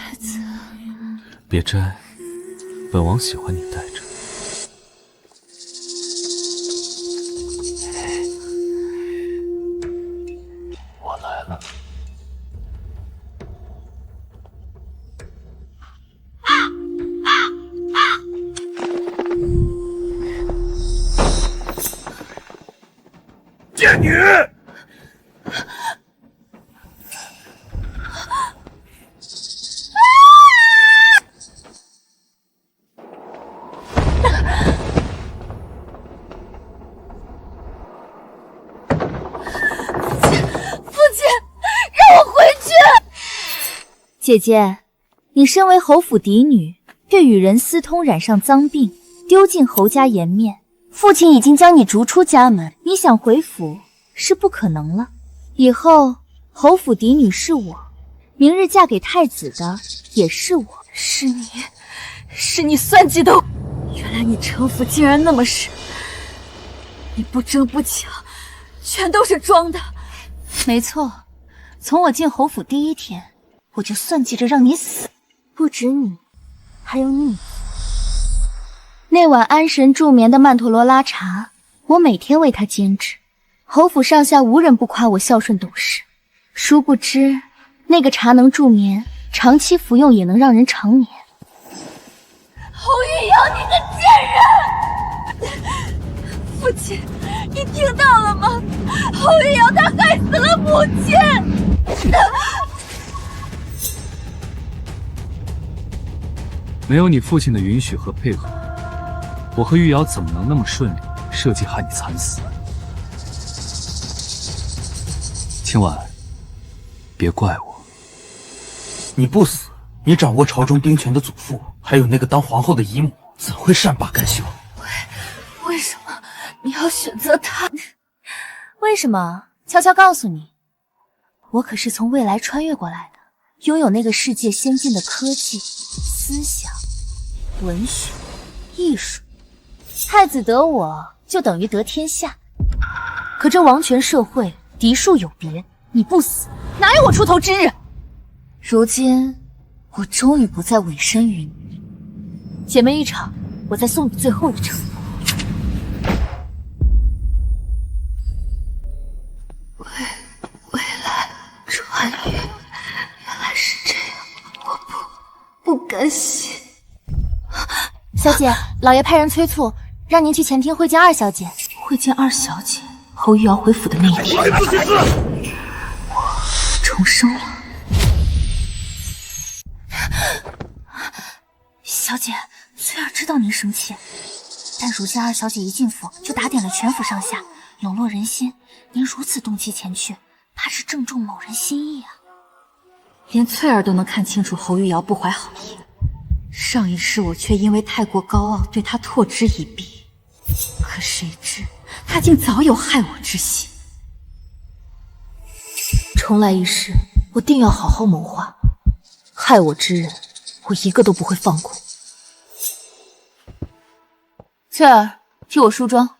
太子，别摘，本王喜欢你戴着。我来了。贱女！姐姐，你身为侯府嫡女，却与人私通，染上脏病，丢进侯家颜面。父亲已经将你逐出家门，你想回府是不可能了。以后侯府嫡女是我，明日嫁给太子的也是我。是你算计的我！原来你城府竟然那么深，你不争不抢，全都是装的。没错，从我进侯府第一天，我就算计着让你死。不止你，还有你。那碗安神助眠的曼陀罗拉茶，我每天为他煎制，侯府上下无人不夸我孝顺懂事。殊不知，那个茶能助眠，长期服用也能让人长眠。侯玉瑶，你个贱人！父亲，你听到了吗？侯玉瑶她害死了母亲！没有你父亲的允许和配合，我和玉瑶怎么能那么顺利设计害你惨死？今晚别怪我。你不死，你掌握朝中兵权的祖父，还有那个当皇后的姨母，怎会善罢甘休？为什么你要选择他？为什么？悄悄告诉你，我可是从未来穿越过来的，拥有那个世界先进的科技、思想、文学、艺术。太子得我，就等于得天下。可这王权社会，嫡庶有别，你不死，哪有我出头之日？如今，我终于不再委身于你。姐妹一场，我再送你最后一程。未来穿越，原来是这样，我不甘心。小姐，老爷派人催促，让您去前厅会见二小姐。会见二小姐，侯玉瑶回府的那一天，我重生了。小姐，翠儿知道您生气，但如今二小姐一进府就打点了全府上下，笼络人心。您如此动气前去，怕是正中某人心意啊！连翠儿都能看清楚侯玉瑶不怀好意，上一世我却因为太过高傲，对她唾之以鼻。可谁知她竟早有害我之心。重来一世，我定要好好谋划，害我之人，我一个都不会放过。翠儿，替我梳妆。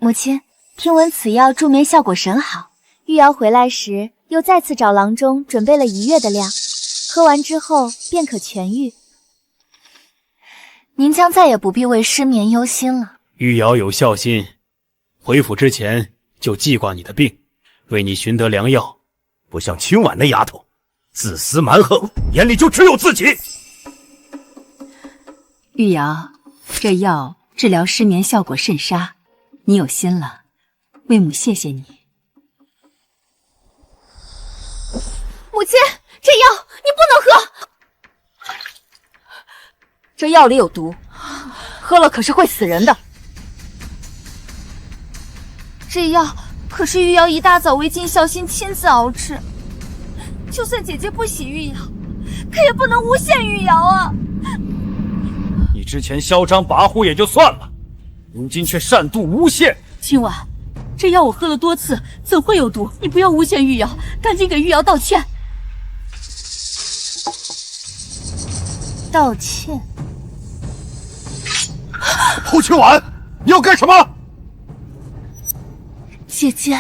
母亲，听闻此药助眠效果甚好，玉瑶回来时又再次找郎中准备了1月的量，喝完之后便可痊愈。您将再也不必为失眠忧心了。玉瑶有孝心，回府之前就记挂你的病，为你寻得良药，不像清婉那丫头，自私蛮横，眼里就只有自己。玉瑶，这药治疗失眠效果甚佳，你有心了，为母谢谢你。母亲，这药你不能喝，这药里有毒，喝了可是会死人的。这药可是玉瑶一大早为尽孝心亲自熬制，就算姐姐不喜玉瑶，可也不能诬陷玉瑶啊！你之前嚣张跋扈也就算了，如今却擅妒诬陷。清婉，这药我喝了多次，怎会有毒？你不要诬陷玉瑶，赶紧给玉瑶道歉。道歉？侯清婉，你要干什么？姐姐，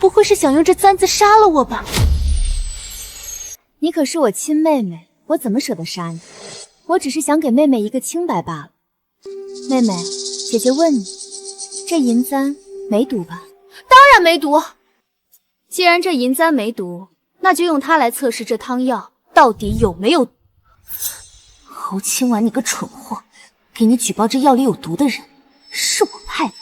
不会是想用这簪子杀了我吧？你可是我亲妹妹，我怎么舍得杀你？我只是想给妹妹一个清白罢了。妹妹，姐姐问你，这银簪没毒吧？当然没毒。既然这银簪没毒，那就用它来测试这汤药到底有没有毒。侯清婉，你个蠢货！给你举报这药里有毒的人，是我派的。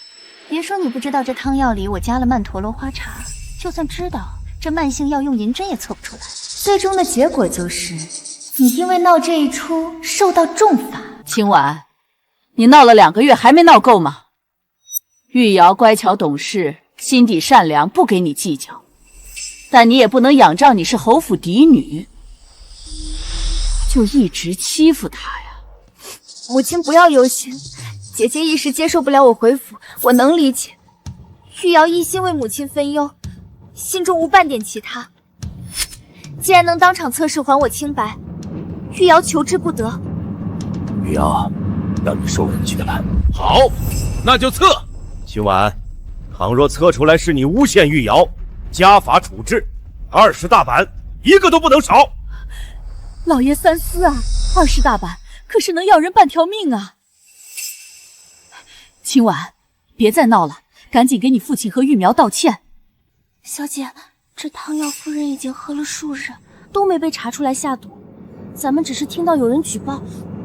别说你不知道这汤药里我加了曼陀罗花茶，就算知道，这慢性药用银针也测不出来。最终的结果就是，你因为闹这一出受到重罚。清婉，你闹了2个月还没闹够吗？玉瑶乖巧懂事，心地善良，不给你计较，但你也不能仰仗你是侯府嫡女，就一直欺负她呀。母亲不要忧心，姐姐一时接受不了我回府，我能理解。玉瑶一心为母亲分忧，心中无半点其他。既然能当场测试还我清白，玉瑶求之不得。玉瑶，让你受委屈了。好，那就测。今晚，倘若测出来是你诬陷玉瑶，家法处置，20大板，一个都不能少。老爷三思啊，20大板可是能要人半条命啊！清婉，别再闹了，赶紧给你父亲和玉苗道歉。小姐，这汤药夫人已经喝了数日，都没被查出来下毒。咱们只是听到有人举报，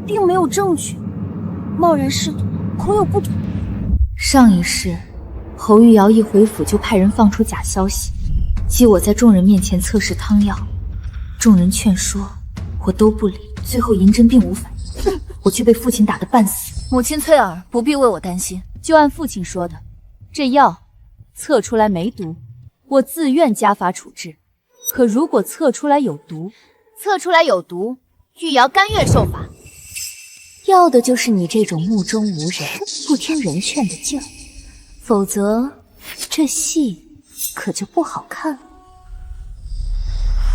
并没有证据，贸然试毒，恐有不妥。上一世，侯玉瑶一回府就派人放出假消息，激我在众人面前测试汤药。众人劝说，我都不理，最后银针并无反应，我却被父亲打得半死。母亲翠儿不必为我担心，就按父亲说的，这药测出来没毒，我自愿家法处置。可如果测出来有毒，玉瑶甘愿受罚。要的就是你这种目中无人、不听人劝的劲儿，否则这戏可就不好看了。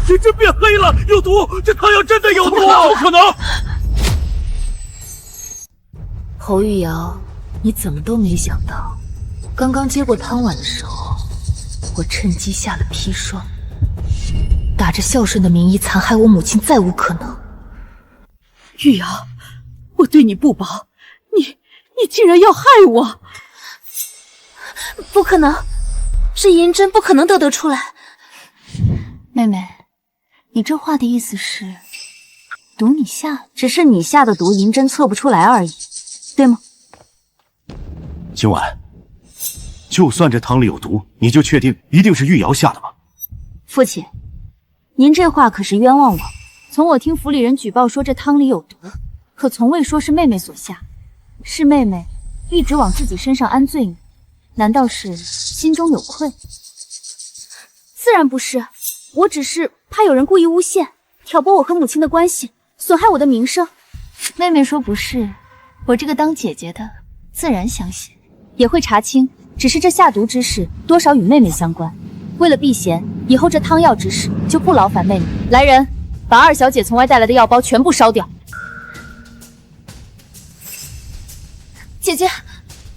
银针变黑了，有毒！这汤药真的有毒！不可能！侯玉瑶，你怎么都没想到，刚刚接过汤碗的时候，我趁机下了砒霜，打着孝顺的名义残害我母亲，再无可能。玉瑶，我对你不薄，你竟然要害我！不可能，这银针不可能得出来。妹妹，你这话的意思是，毒你下，只是你下的毒，银针测不出来而已，对吗？今晚，就算这汤里有毒，你就确定一定是玉瑶下的吗？父亲，您这话可是冤枉我。从我听府里人举报说这汤里有毒，可从未说是妹妹所下，是妹妹一直往自己身上安罪名，难道是心中有愧？自然不是，我只是怕有人故意诬陷，挑拨我和母亲的关系，损害我的名声。妹妹说不是，我这个当姐姐的自然相信，也会查清，只是这下毒之事多少与妹妹相关。为了避嫌，以后这汤药之事就不劳烦妹妹。来人，把二小姐从外带来的药包全部烧掉。姐姐，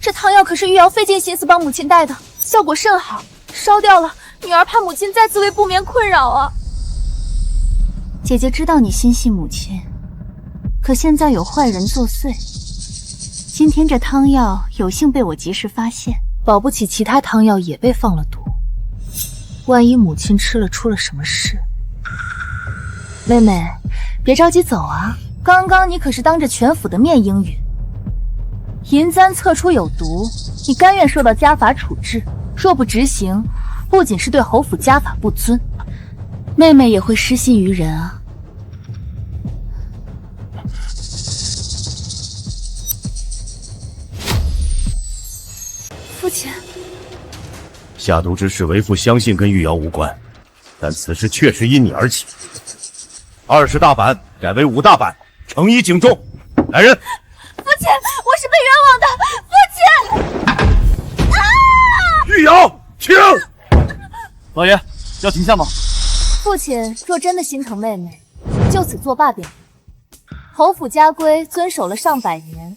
这汤药可是玉瑶费尽心思帮母亲带的，效果甚好，烧掉了，女儿怕母亲再次为不眠困扰啊。姐姐知道你心系母亲，可现在有坏人作祟，今天这汤药有幸被我及时发现，保不齐其他汤药也被放了毒，万一母亲吃了出了什么事。妹妹，别着急走啊，刚刚你可是当着全府的面应允。银簪测出有毒，你甘愿受到家法处置，若不执行，不仅是对侯府家法不尊，妹妹也会失信于人啊。父亲，下毒之事，为父相信跟玉瑶无关，但此事确实因你而起。20大板改为5大板，惩以警重。来人！父亲，我是被冤枉的，父亲！玉瑶，停！老爷，要停下吗？父亲若真的心疼妹妹，就此作罢便。侯府家规遵守了上百年，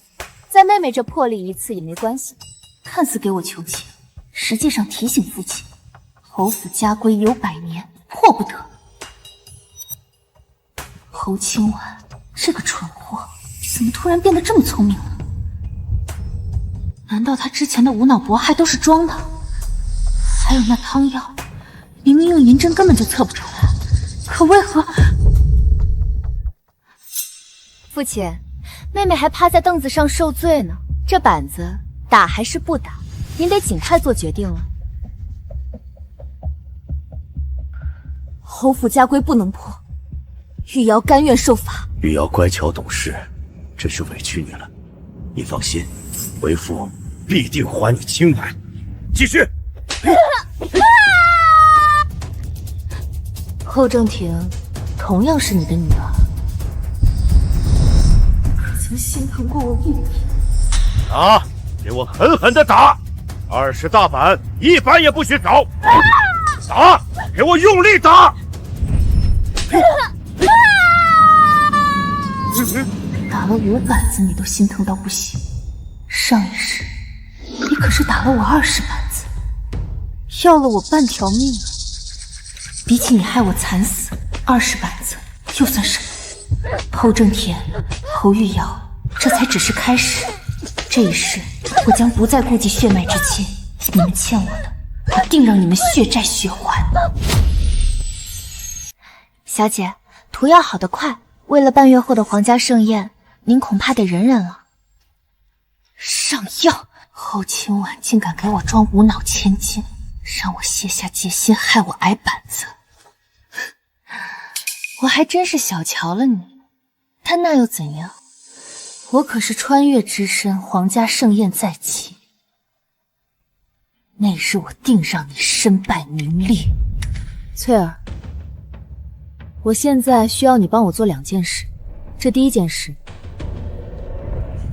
在妹妹这破例一次也没关系。看似给我求情，实际上提醒父亲，侯府家规有100年，破不得。侯清婉这个蠢货，怎么突然变得这么聪明了？难道他之前的无脑搏还都是装的？还有那汤药，明明用银针根本就测不出来，可为何……父亲，妹妹还趴在凳子上受罪呢，这板子打还是不打？您得尽快做决定了。侯府家规不能破，玉瑶甘愿受罚。玉瑶乖巧懂事，真是委屈你了。你放心，为父必定还你清白。继续。后正廷同样是你的女儿，可曾心疼过我一点？打！给我狠狠的打！20大板，1板也不许少！打！给我用力打！打了5板子你都心疼到不行，上一世你可是打了我20板子，要了我半条命啊！比起你害我惨死，20板子又算什么？侯正田、侯玉瑶，这才只是开始。这一世我将不再顾及血脉之亲，你们欠我的，我定让你们血债血还。小姐，图要好得快，为了半月后的皇家盛宴，您恐怕得忍忍了。上药！侯清婉竟敢给我装无脑千金，让我卸下戒心，害我挨板子。我还真是小瞧了你，但那又怎样？我可是穿越之身，皇家盛宴在即，那日我定让你身败名裂。翠儿，我现在需要你帮我做2件事。这第一件事，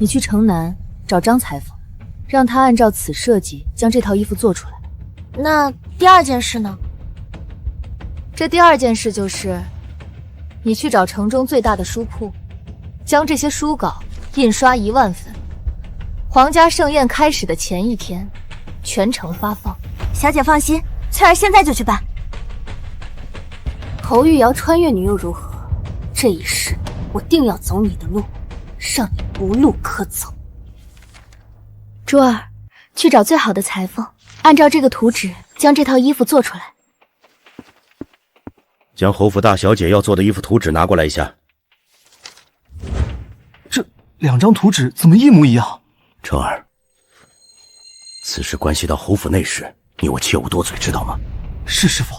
你去城南找张裁缝，让他按照此设计将这套衣服做出来。那第2件事呢？这第2件事就是，你去找城中最大的书铺，将这些书稿印刷1万份，皇家盛宴开始的前一天，全城发放。小姐放心，翠儿现在就去办。侯玉瑶穿越女又如何？这一世我定要走你的路，让你无路可走。珠儿，去找最好的裁缝，按照这个图纸将这套衣服做出来。将侯府大小姐要做的衣服图纸拿过来一下。这2张图纸怎么一模一样？成儿，此事关系到侯府内事，你我切勿多嘴，知道吗？是师父。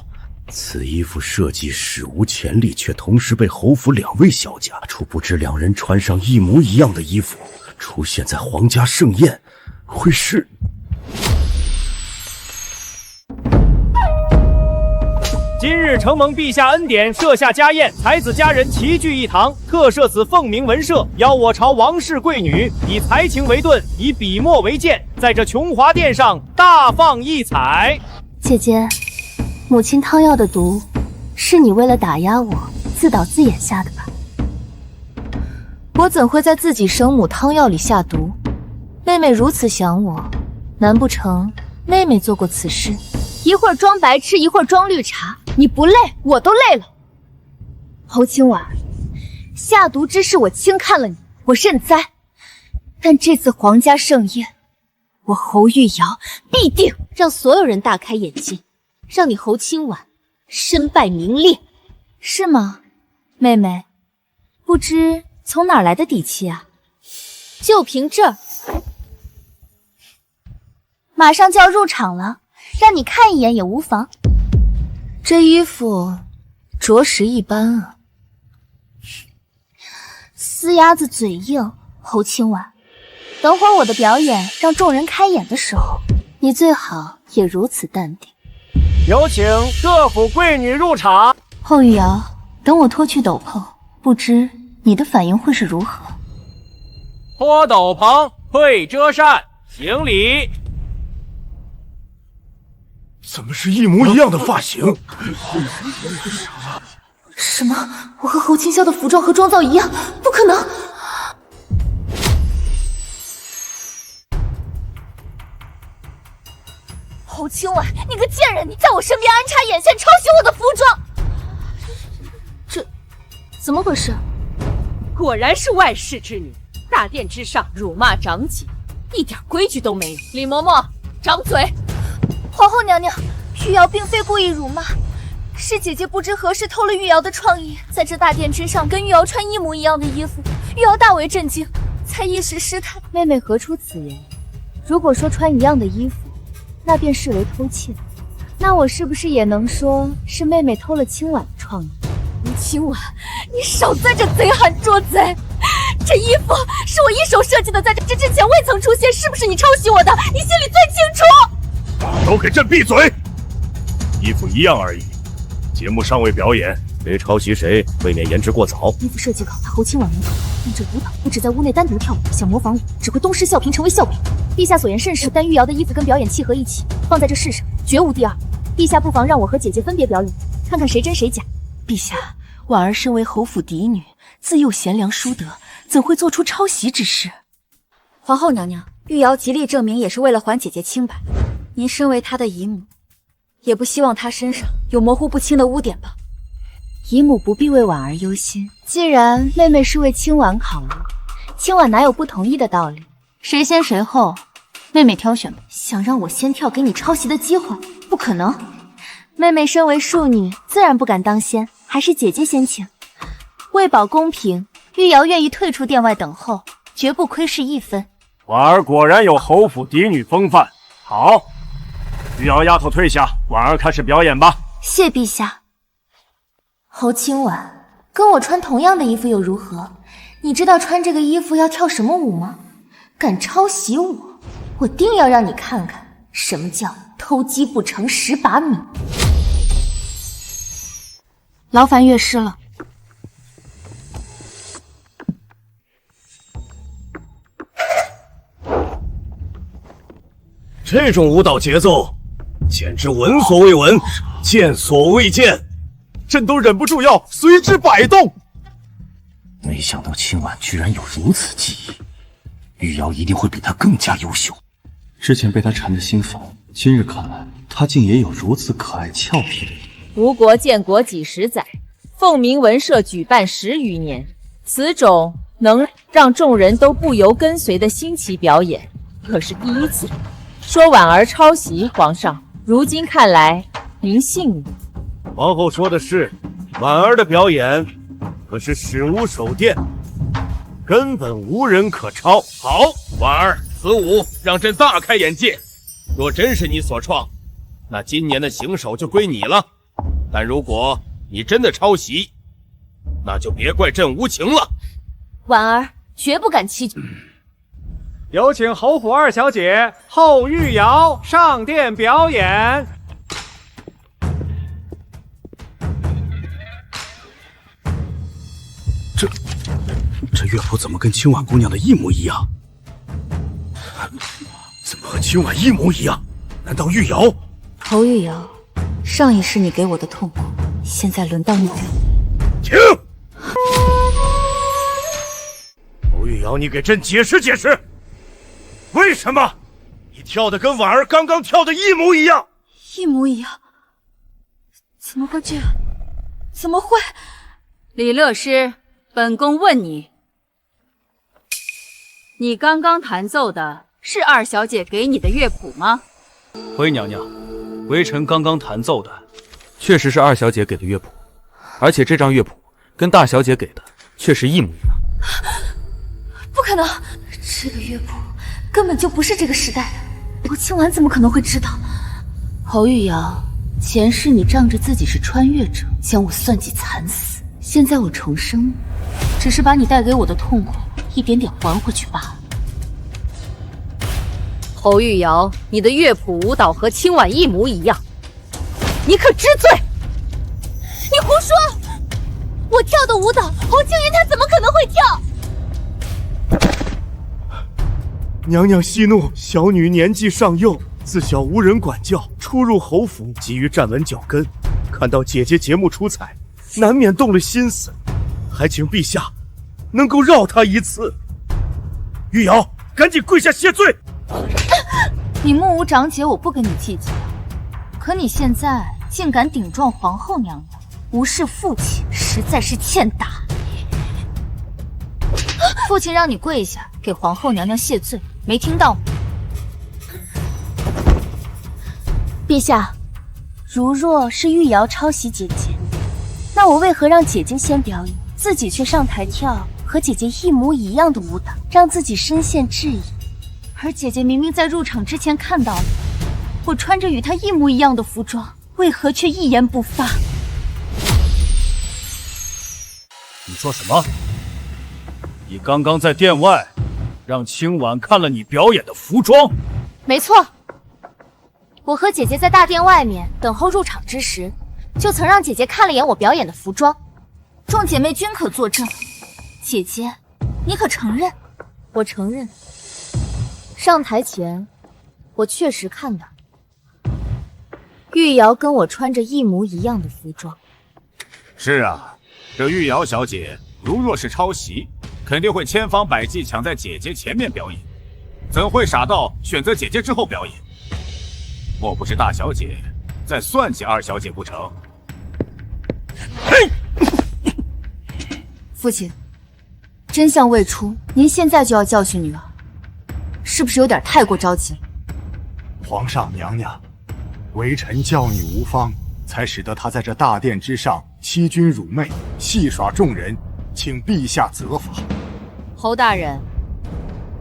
此衣服设计史无前例，却同时被侯府2位小家初不知2人穿上一模一样的衣服，出现在皇家盛宴，会是……今日承蒙陛下恩典，设下家宴，才子佳人齐聚一堂，特设此凤鸣文社，邀我朝王室贵女，以才情为盾，以笔墨为剑，在这琼华殿上大放异彩。姐姐，母亲汤药的毒，是你为了打压我自导自演下的吧？我怎会在自己生母汤药里下毒？妹妹如此想我，难不成妹妹做过此事？一会儿装白痴，一会儿装绿茶，你不累，我都累了。侯清婉，下毒之事我轻看了你，我认栽。但这次皇家盛宴，我侯玉瑶必定让所有人大开眼界，让你侯清婉身败名裂，是吗？妹妹，不知从哪儿来的底气啊？就凭这儿，马上就要入场了，让你看一眼也无妨。这衣服着实一般啊。死鸭子嘴硬，侯清婉，等会儿我的表演让众人开眼的时候，你最好也如此淡定。有请各府贵女入场。后玉瑶，等我脱去斗篷，不知你的反应会是如何？脱斗篷，退遮扇，行礼。怎么是一模一样的发型？什么？我和侯清霄的服装和妆造一样？不可能！侯青婉，你个贱人！你在我身边安插眼线，抄袭我的服装，这怎么回事？果然是外室之女，大殿之上辱骂长姐，一点规矩都没有。李嬷嬷，掌嘴！皇后娘娘，玉瑶并非故意辱骂，是姐姐不知何时偷了玉瑶的创意，在这大殿之上跟玉瑶穿一模一样的衣服。玉瑶大为震惊，才一时失态。妹妹何出此言？如果说穿一样的衣服，那便视为偷窃，那我是不是也能说是妹妹偷了青婉的创意？青婉，你少在这贼喊捉贼！这衣服是我一手设计的，在这之前未曾出现，是不是你抄袭我的？你心里最清楚。都给朕闭嘴！衣服一样而已，节目尚未表演，谁抄袭谁，未免言之过早。衣服设计稿他侯青婉没搞，但这舞蹈不止在屋内单独跳舞，想模仿我，只会东施效颦，成为笑柄。陛下所言甚是，但玉瑶的衣服跟表演契合一起，放在这世上绝无第二。陛下不妨让我和姐姐分别表演，看看谁真谁假。陛下，婉儿身为侯府嫡女，自幼贤良淑德，怎会做出抄袭之事？皇后娘娘，玉瑶极力证明也是为了还姐姐清白。您身为她的姨母，也不希望她身上有模糊不清的污点吧？姨母不必为婉儿忧心，既然妹妹是为青婉考虑，青婉哪有不同意的道理？谁先谁后，妹妹挑选吧。想让我先跳给你抄袭的机会？不可能！妹妹身为庶女，自然不敢当先，还是姐姐先请。为保公平，玉瑶愿意退出殿外等候，绝不窥视一分。婉儿果然有侯府嫡女风范。好，玉瑶丫头退下，婉儿开始表演吧。谢陛下。侯青婉，跟我穿同样的衣服又如何？你知道穿这个衣服要跳什么舞吗？敢抄袭我，我定要让你看看什么叫偷鸡不成蚀把米。劳烦乐师了。这种舞蹈节奏，简直闻所未闻，见所未见，朕都忍不住要随之摆动。没想到青婉居然有如此技艺，玉瑶一定会比她更加优秀。之前被她缠得心烦，今日看来，她竟也有如此可爱俏皮的一面。吴国建国几十载，凤鸣文社举办10余年，此种能让众人都不由跟随的新奇表演，可是第一次。说婉儿抄袭，皇上，如今看来，您信吗？皇后说的是，婉儿的表演可是使无手电，根本无人可抄。好，婉儿，此舞让朕大开眼界。若真是你所创，那今年的行首就归你了。但如果你真的抄袭，那就别怪朕无情了。婉儿绝不敢欺。有请侯府二小姐后玉瑶上殿表演。这乐谱怎么跟青婉姑娘的一模一样？怎么和青婉一模一样？难道玉瑶？侯玉瑶，上一世你给我的痛苦，现在轮到你了。停！侯玉瑶，你给朕解释解释。为什么你跳的跟婉儿刚刚跳的一模一样？一模一样？怎么会这样？怎么会？李乐师，本宫问你，你刚刚弹奏的是二小姐给你的乐谱吗？回娘娘，微臣刚刚弹奏的确实是二小姐给的乐谱，而且这张乐谱跟大小姐给的却是一模一样。不可能，这个乐谱根本就不是这个时代的，我青婉怎么可能会知道？侯玉瑶，前世你仗着自己是穿越者，将我算计惨死，现在我重生了，只是把你带给我的痛苦一点点还回去罢了。侯玉瑶，你的乐谱舞蹈和青婉一模一样，你可知罪？你胡说！我跳的舞蹈，侯青云他怎么可能会跳？娘娘息怒，小女年纪尚幼，自小无人管教，初入侯府，急于站稳脚跟，看到姐姐节目出彩，难免动了心思，还请陛下能够饶她一次。玉瑶，赶紧跪下谢罪！你目无长姐，我不跟你计较，可你现在竟敢顶撞皇后娘娘，无视父亲，实在是欠打。父亲让你跪下，给皇后娘娘谢罪，没听到吗？陛下，如若是玉瑶抄袭姐姐，那我为何让姐姐先表演，自己却上台跳和姐姐一模一样的舞蹈，让自己深陷质疑？而姐姐明明在入场之前看到了我穿着与她一模一样的服装，为何却一言不发？你说什么？你刚刚在殿外让清婉看了你表演的服装？没错，我和姐姐在大殿外面等候入场之时，就曾让姐姐看了眼我表演的服装，众姐妹均可作证。姐姐，你可承认？我承认，上台前我确实看到玉瑶跟我穿着一模一样的服装。是啊，这玉瑶小姐如若是抄袭，肯定会千方百计抢在姐姐前面表演，怎会傻到选择姐姐之后表演？莫不是大小姐在算计二小姐不成？父亲，真相未出，您现在就要教训女儿，是不是有点太过着急？皇上娘娘，微臣教女无方，才使得她在这大殿之上欺君辱媚，戏耍众人，请陛下责罚。侯大人，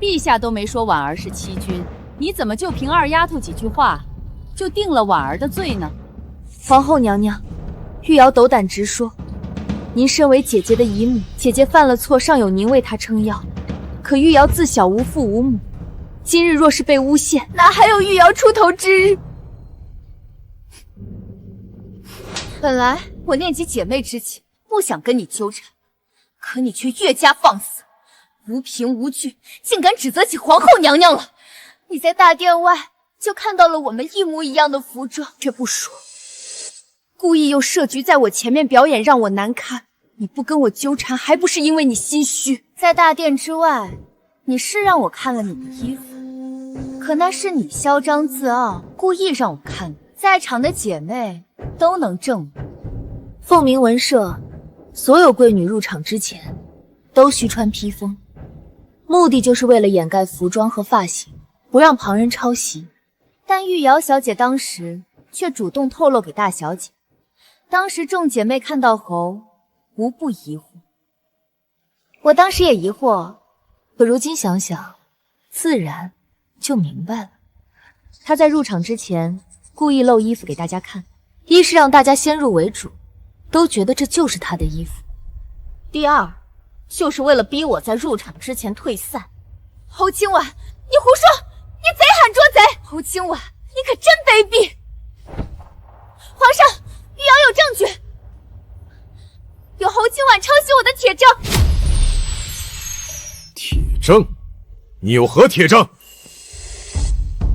陛下都没说婉儿是欺君，你怎么就凭二丫头几句话就定了婉儿的罪呢？皇后娘娘，玉瑶斗胆直说，您身为姐姐的姨母，姐姐犯了错，尚有您为她撑腰。可玉瑶自小无父无母，今日若是被诬陷，哪还有玉瑶出头之日？本来我念及姐妹之情，不想跟你纠缠，可你却越加放肆，无凭无据，竟敢指责起皇后娘娘了。你在大殿外就看到了我们一模一样的服装，却不说，故意又设局在我前面表演，让我难堪。你不跟我纠缠，还不是因为你心虚？在大殿之外，你是让我看了你的衣服，可那是你嚣张自傲，故意让我看的。在场的姐妹都能证明，凤鸣文社所有贵女入场之前都需穿披风，目的就是为了掩盖服装和发型，不让旁人抄袭。但玉瑶小姐当时却主动透露给大小姐，当时众姐妹看到后无不疑惑，我当时也疑惑，可如今想想，自然就明白了。她在入场之前故意露衣服给大家看，一是让大家先入为主，都觉得这就是她的衣服；第二，就是为了逼我在入场之前退散。侯清婉，你胡说！你贼喊捉贼！侯清婉，你可真卑鄙！皇上，玉瑶有证据，有侯清婉抄袭我的铁证。铁证？你有何铁证？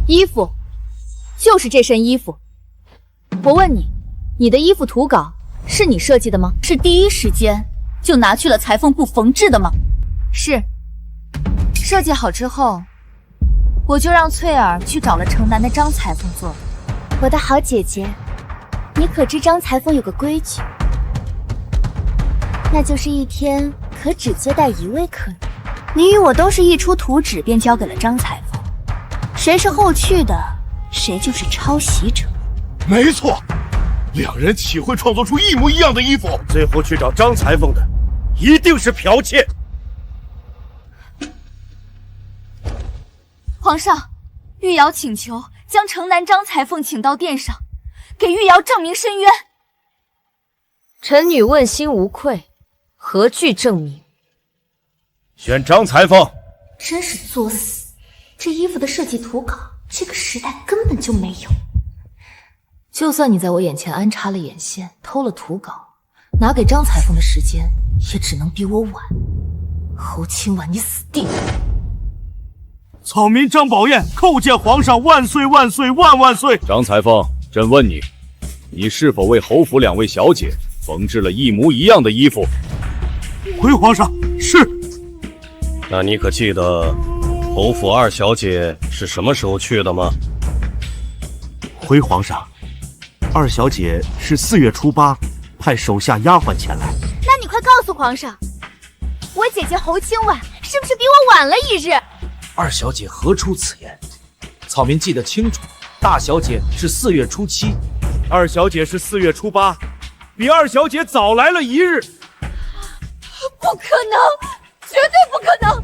衣服，就是这身衣服。我问你，你的衣服图稿是你设计的吗？是第一时间就拿去了裁缝部缝制的吗？是。设计好之后，我就让翠儿去找了城南的张裁缝做的。我的好姐姐，你可知张裁缝有个规矩，那就是一天可只接待一位客人。你与我都是一出图纸便交给了张裁缝，谁是后去的，谁就是抄袭者。没错，两人岂会创作出一模一样的衣服？最后去找张裁缝的，一定是剽窃。皇上，玉瑶请求将城南张裁缝请到殿上，给玉瑶证明申冤。臣女问心无愧，何惧证明？选张裁缝。真是作死！这衣服的设计图稿，这个时代根本就没有。就算你在我眼前安插了眼线，偷了图稿，拿给张裁缝的时间也只能比我晚。侯清婉，你死定了！草民张宝彦叩见皇上万岁万岁万万岁！张裁缝，朕问你，你是否为侯府两位小姐缝制了一模一样的衣服？回皇上，是。那你可记得侯府二小姐是什么时候去的吗？回皇上，二小姐是4月初8派手下丫鬟前来。那你快告诉皇上，我姐姐侯清婉是不是比我晚了一日？二小姐何出此言？草民记得清楚，大小姐是4月初7，二小姐是4月初8，比二小姐早来了1日。不可能，绝对不可能！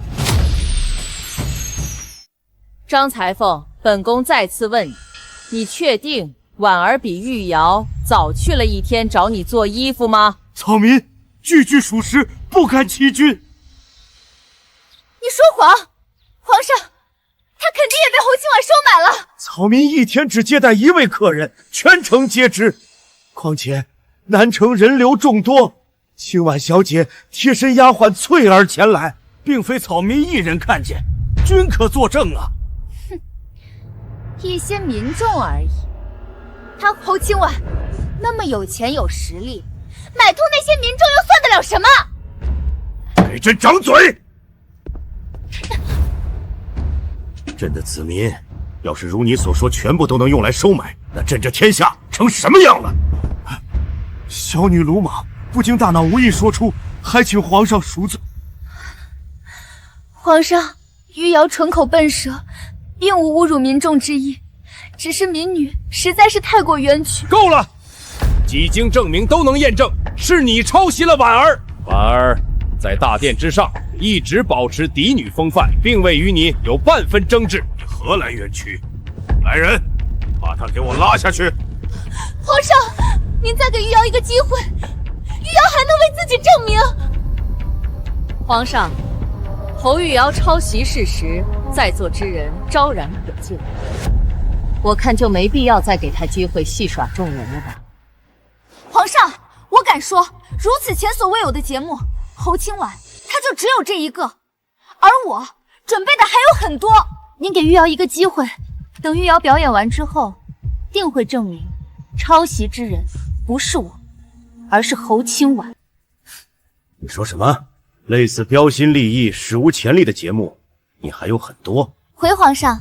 张裁缝，本宫再次问你，你确定婉儿比玉瑶早去了1天找你做衣服吗？草民句句属实，不敢欺君。你说谎！皇上，他肯定也被侯清婉收买了。草民1天只接待1位客人，全城皆知。况且南城人流众多，清婉小姐贴身丫鬟翠儿前来，并非草民一人看见，均可作证啊。哼，一些民众而已。他侯清婉那么有钱有实力，买通那些民众又算得了什么？给朕掌嘴！朕的子民，要是如你所说，全部都能用来收买，那朕这天下成什么样了？小女鲁莽，不经大脑，无意说出，还请皇上赎罪。皇上，玉瑶纯口笨舌，并无侮辱民众之意，只是民女实在是太过冤屈。够了！几经证明，都能验证，是你抄袭了婉儿。婉儿在大殿之上一直保持嫡女风范，并未与你有半分争执，你何来冤屈？来人，把他给我拉下去！皇上，您再给玉瑶一个机会，玉瑶还能为自己证明。皇上，侯玉瑶抄袭事实，在座之人昭然可见。我看就没必要再给他机会戏耍众人了吧。皇上，我敢说，如此前所未有的节目，侯清婉他就只有这一个，而我准备的还有很多。您给玉瑶一个机会，等玉瑶表演完之后，定会证明抄袭之人不是我，而是侯清婉。你说什么？类似标新立异、史无前例的节目，你还有很多。回皇上，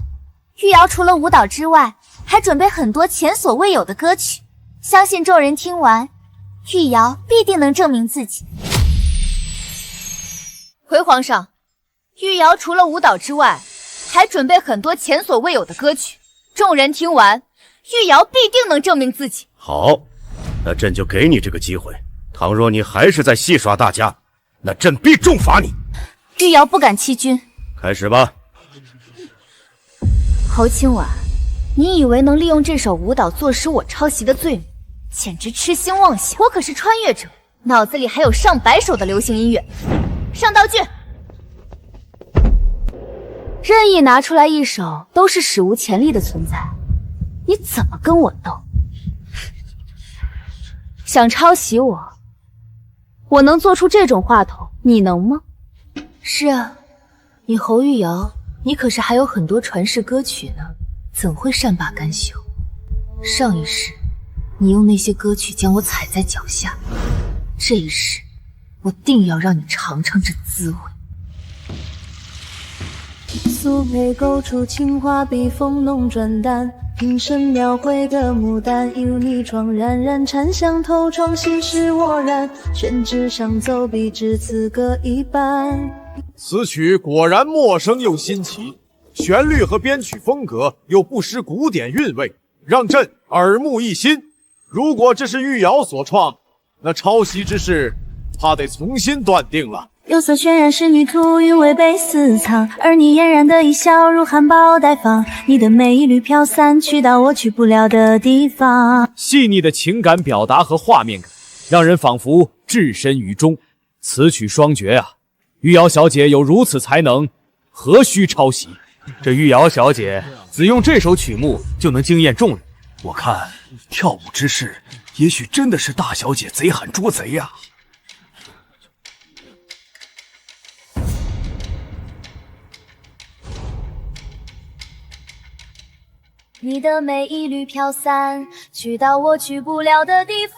玉瑶除了舞蹈之外，还准备很多前所未有的歌曲，相信众人听完，玉瑶必定能证明自己。回皇上，玉瑶除了舞蹈之外，还准备很多前所未有的歌曲，众人听完，玉瑶必定能证明自己。好，那朕就给你这个机会。倘若你还是在戏耍大家，那朕必重罚你。玉瑶不敢欺君。开始吧。侯清婉，你以为能利用这首舞蹈坐实我抄袭的罪名，简直痴心妄想。我可是穿越者，脑子里还有上百首的流行音乐。上道具，任意拿出来一首都是史无前例的存在，你怎么跟我斗？想抄袭我，我能做出这种话头，你能吗？是啊，你侯玉瑶，你可是还有很多传世歌曲呢，怎会善罢甘休？上一世，你用那些歌曲将我踩在脚下，这一世，我定要让你尝尝这滋味。素佩勾出青花笔锋浓转淡，平生描绘的牡丹，有你妆冉冉，禅香透窗，心事愕然，宣纸上走笔，只此各一半。此曲果然陌生又新奇，旋律和编曲风格又不失古典韵味，让朕耳目一新。如果这是玉瑶所创，那抄袭之事，怕得重新断定了。釉色渲染仕女图，韵味被私藏，而你嫣然的一笑如含苞待放，你的美一缕飘散，去到我去不了的地方。细腻的情感表达和画面感，让人仿佛置身于中。此曲双绝啊！玉瑶小姐有如此才能，何须抄袭？这玉瑶小姐只用这首曲目就能惊艳众人。我看跳舞之事，也许真的是大小姐贼喊捉贼呀。你的美一缕飘散，去到我去不了的地方。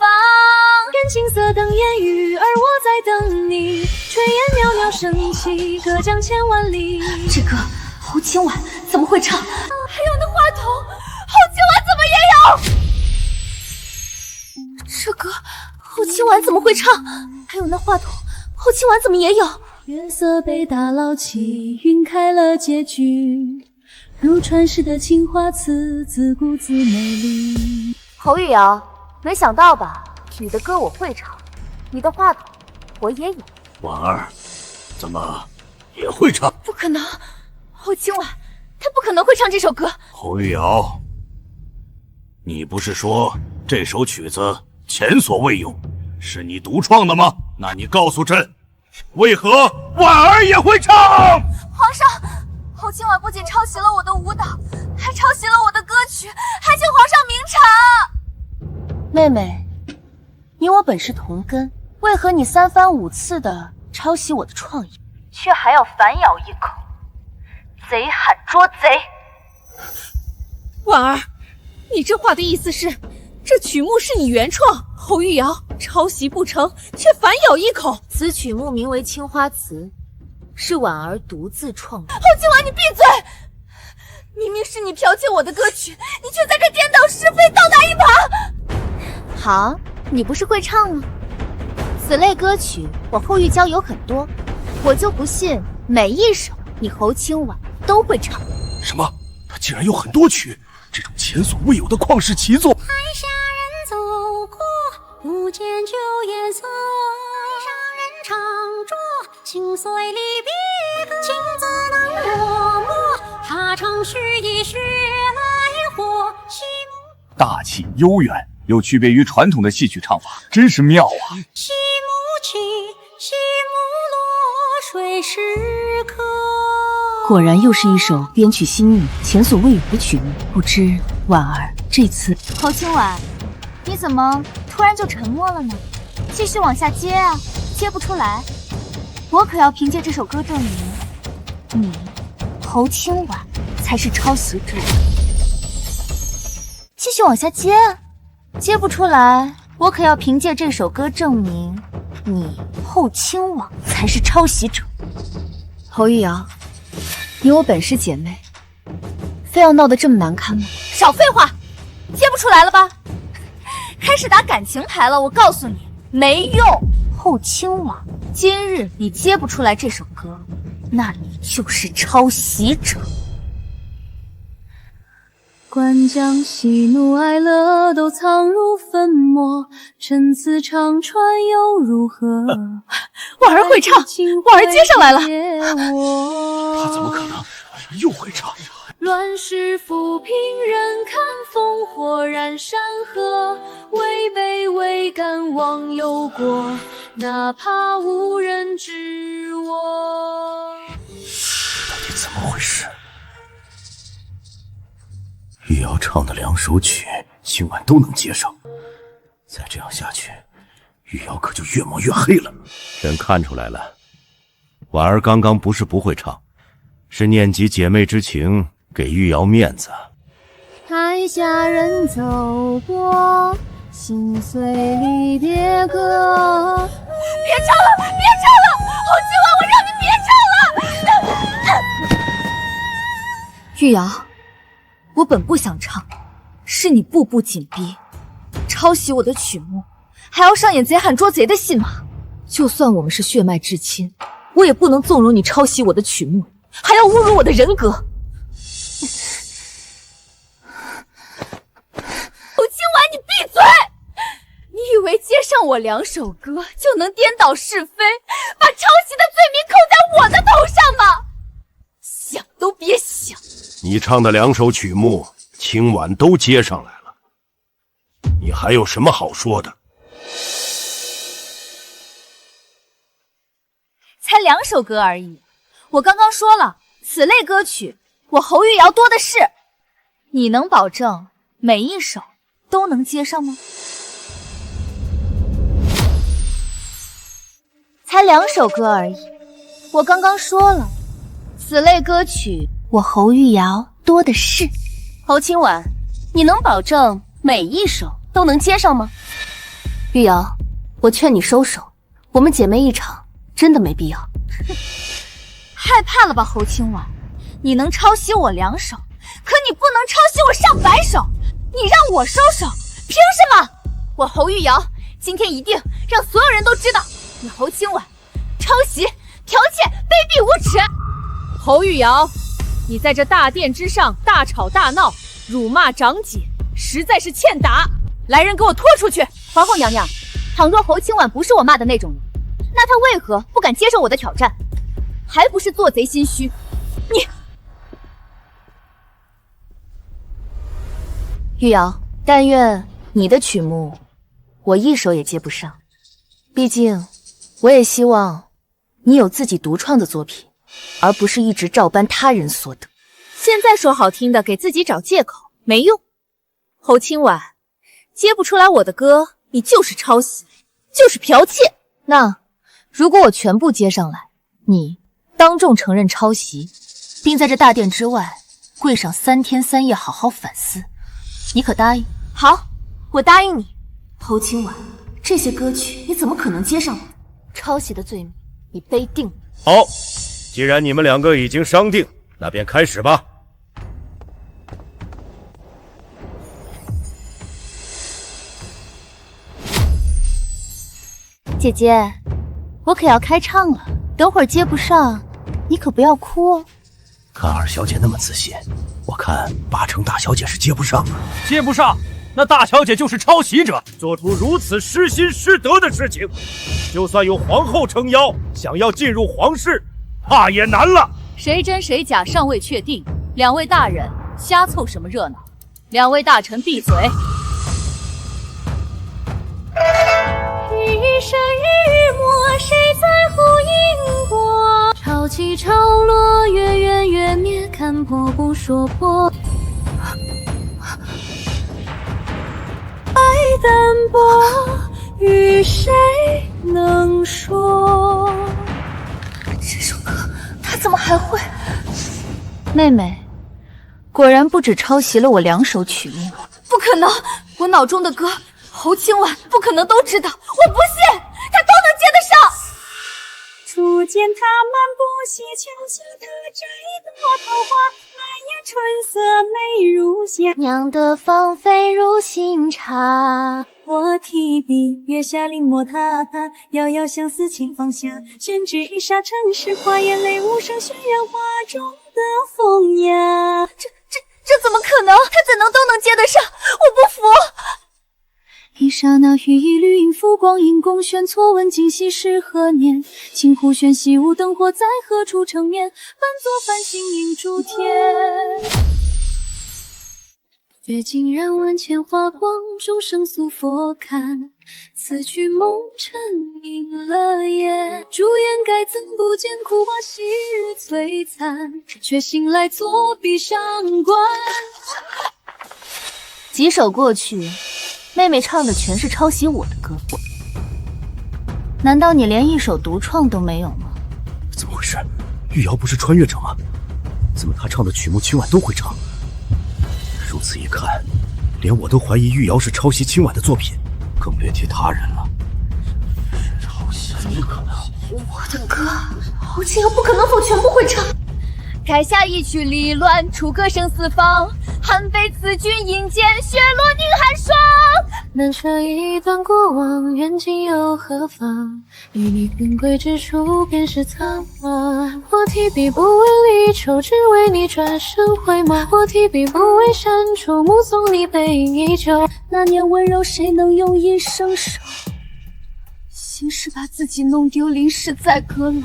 看青色等烟雨，而我在等你。炊烟袅袅升起，隔江千万里。这个侯清婉怎么会唱？还有那话筒，侯清婉怎么也有？这歌后清婉怎么会唱？还有那话筒，后清婉怎么也有？月色被打捞起，晕开了结局。如传世的青花瓷，自顾自美丽。侯玉瑶，没想到吧？你的歌我会唱，你的话筒我也有。婉儿，怎么也会唱？不可能，后清婉她不可能会唱这首歌。侯玉瑶，你不是说这首曲子前所未有，是你独创的吗？那你告诉朕，为何婉儿也会唱？皇上，后清婉不仅抄袭了我的舞蹈，还抄袭了我的歌曲，还请皇上明察。妹妹，你我本是同根，为何你3番5次的抄袭我的创意，却还要反咬一口？贼喊捉贼！婉儿，你这话的意思是，这曲目是你原创？侯玉瑶抄袭不成，却反咬一口。此曲目名为《青花瓷》，是婉儿独自创作。后清婉，你闭嘴！明明是你剽窃我的歌曲，你却在这颠倒是非，倒打一耙。好，你不是会唱吗？此类歌曲我后玉娇有很多，我就不信每一首你侯清婉都会唱。什么？他竟然有很多曲，这种前所未有的旷世奇作！台下人走过，不见旧颜色，台上人唱着心碎离别歌，情字难落寞，他唱须以血来活。大气悠远，有区别于传统的戏曲唱法，真是妙啊！西幕起，西幕落，水时刻。果然又是一首编曲新颖、前所未有的曲目。不知婉儿这次……侯清婉，你怎么突然就沉默了呢？继续往下接啊，接不出来，我可要凭借这首歌证明，你侯清婉才是抄袭者。继续往下接啊，接不出来，我可要凭借这首歌证明，你后清婉才是抄袭者。侯玉瑶，你我本是姐妹，非要闹得这么难堪吗？少废话，接不出来了吧？开始打感情牌了，我告诉你，没用。后清婉，今日你接不出来这首歌，那你就是抄袭者。观将喜怒哀乐都藏入粉末，趁此长川又如何？婉儿会唱，婉儿接上来了。他怎么可能又会唱？乱世浮萍人看烽火燃山河，位卑未敢忘忧国，哪怕无人知我。到底怎么回事？玉瑶唱的2首曲，今晚都能接上。再这样下去，玉瑶可就越抹越黑了。朕看出来了，婉儿刚刚不是不会唱，是念及姐妹之情，给玉瑶面子。台下人走过，心碎离别歌。别唱了，别唱了，侯清婉，我让你别唱了。玉瑶，我本不想唱，是你步步紧逼，抄袭我的曲目，还要上演贼喊捉贼的戏码。就算我们是血脉至亲，我也不能纵容你抄袭我的曲目，还要侮辱我的人格。侯清婉，你闭嘴！你以为接上我2首歌就能颠倒是非，把抄袭的罪名扣在我的头上吗？想都别想！你唱的2首曲目，清婉都接上来了，你还有什么好说的？才2首歌而已，我刚刚说了，此类歌曲我侯玉瑶多的是。你能保证每一首都能接上吗？才2首歌而已，我刚刚说了，此类歌曲我侯玉瑶多的是。侯清婉，你能保证每一首都能接上吗？玉瑶，我劝你收手，我们姐妹一场，真的没必要。害怕了吧，侯清婉？你能抄袭我2首，可你不能抄袭我上百首，你让我收手，凭什么？我侯玉瑶今天一定让所有人都知道，你侯清婉抄袭、剽窃、卑鄙无耻。侯玉瑶，你在这大殿之上大吵大闹，辱骂长姐，实在是欠打！来人，给我拖出去！皇后娘娘，倘若侯清婉不是我骂的那种人，那她为何不敢接受我的挑战？还不是做贼心虚？你玉瑶，但愿你的曲目我一首也接不上，毕竟我也希望你有自己独创的作品，而不是一直照搬他人所得。现在说好听的给自己找借口没用。侯清婉，接不出来我的歌，你就是抄袭，就是剽窃。那如果我全部接上来，你当众承认抄袭，并在这大殿之外跪上3天3夜好好反思，你可答应？好，我答应你。侯清婉，这些歌曲你怎么可能接上来？抄袭的罪名你背定了。好，既然你们两个已经商定，那便开始吧。姐姐，我可要开唱了，等会儿接不上，你可不要哭哦。看二小姐那么自信，我看8成大小姐是接不上啊。接不上，那大小姐就是抄袭者，做出如此失心失德的事情，就算有皇后撑腰，想要进入皇室，怕也难了。谁真谁假尚未确定，两位大人瞎凑什么热闹？两位大臣闭嘴！日升日没，谁在乎因果？潮起潮落，月圆月灭，看破不说破。爱淡薄，与谁能说？这首歌他怎么还会？妹妹，果然不止抄袭了我2首曲目。不可能，我脑中的歌侯清婉不可能都知道，我不信他都能接得上。初见他漫步溪桥下的这一朵桃花，满眼春色美如霞，娘的芳菲如新茶。我提笔月下临摹他，遥遥相思轻放下，宣纸一沙尘世化，眼泪无声渲染画中的风雅。这怎么可能？他怎能都能接得上？我不服！一刹那羽翼绿影浮光阴共悬，错问今夕是何年？镜湖轩西屋灯火在何处成眠？半座繁星映烛天。月尽染万千花光，众生诉佛看。此去梦尘隐了眼，朱颜该怎不见枯花昔日璀璨？却醒来作壁上观。几首过去，妹妹唱的全是抄袭我的歌，难道你连一首独创都没有吗？怎么回事？玉瑶不是穿越者吗？怎么她唱的曲目清婉都会唱？如此一看，连我都怀疑玉瑶是抄袭清婉的作品，更别提他人了。抄袭怎么可能？我的歌，侯清瑶不可能否全部会唱。开下一曲离乱，出歌声四方。汉妃赐君阴间，雪落凝寒霜。难舍一段过往，愿今又何妨？与你并归之处，便是苍茫。我提笔不为离愁，只为你转身回眸。我提笔不为删除，目送你背影依旧。那年温柔，谁能用一生守？心事把自己弄丢，淋湿在阁楼。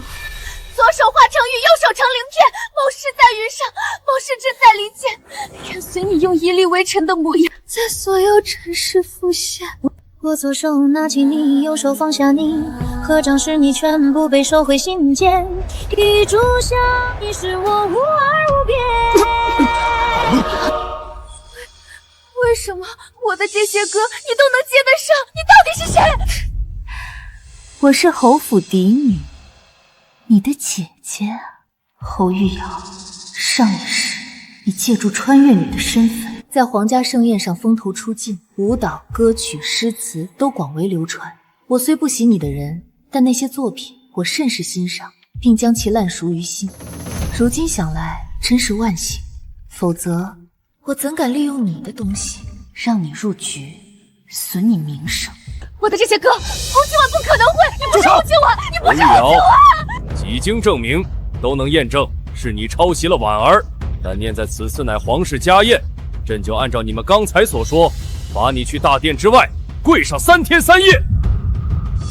左手化成雨，右手成鳞片，谋事在云上，谋事志在林间。愿随你用一粒微尘的模样，在所有尘世浮现。我左手拿起你，右手放下你，合掌时你全部被收回心间。一炷香，你是我无二无别。为什么我的这些歌你都能接得上？你到底是谁？我是侯府嫡女，你的姐姐侯玉瑶。上一世你借助穿越女的身份，在皇家盛宴上风头出尽，舞蹈、歌曲、诗词都广为流传。我虽不喜你的人，但那些作品我甚是欣赏，并将其烂熟于心。如今想来，真是万幸，否则我怎敢利用你的东西让你入局，损你名声。我的这些歌，侯清婉不可能会！你不是侯清婉，你不是侯侯清婉！几经证明，都能验证是你抄袭了婉儿。但念在此次乃皇室家宴，朕就按照你们刚才所说，罚你去大殿之外跪上3天3夜。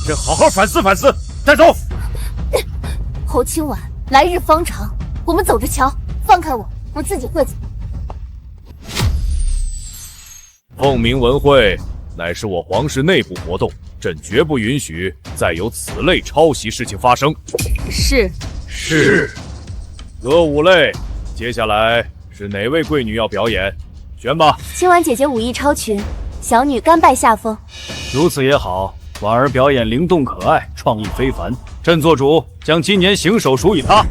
朕好好反思反思，带走。侯清婉，来日方长，我们走着瞧。放开我，我自己会走。凤鸣文会乃是我皇室内部活动，朕绝不允许再有此类抄袭事情发生。是。歌舞类，接下来是哪位贵女要表演？选吧。清婉姐姐武艺超群，小女甘拜下风。如此也好，婉儿表演灵动可爱，创意非凡。朕做主，将今年行首属于她。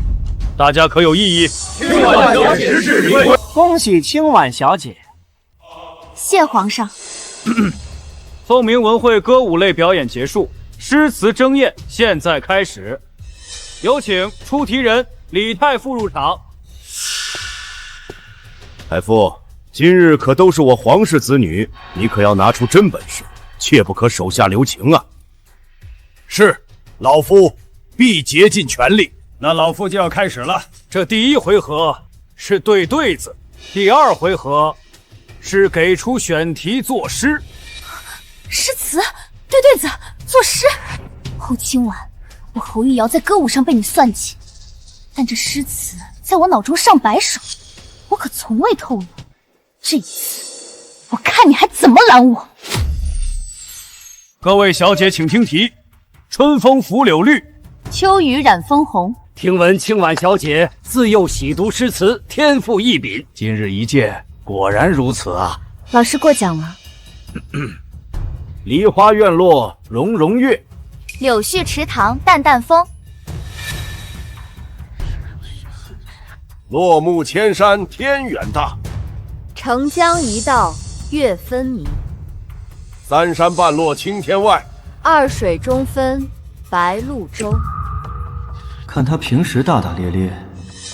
大家可有异议？清婉小姐实至名归，恭喜清婉小姐。谢皇上。凤鸣文会歌舞类表演结束，诗词争艳现在开始。有请出题人李太傅入场。太傅，今日可都是我皇室子女，你可要拿出真本事，切不可手下留情啊！是，老夫必竭尽全力。那老夫就要开始了。这第1回合是对对子，第2回合是给出选题作诗。诗词对对子作诗。侯清婉，我侯玉瑶在歌舞上被你算计，但这诗词在我脑中上百首，我可从未透露。这一次，我看你还怎么拦我！各位小姐请听题：春风拂柳绿，秋雨染枫红。听闻清婉小姐自幼喜读诗词，天赋异禀，今日一见，果然如此啊！老师过奖了。梨花院落融融月，柳絮池塘淡淡风。落木千山天远大，澄江一道月分明。3山半落青天外，二水中分白鹭洲。看她平时大大咧咧，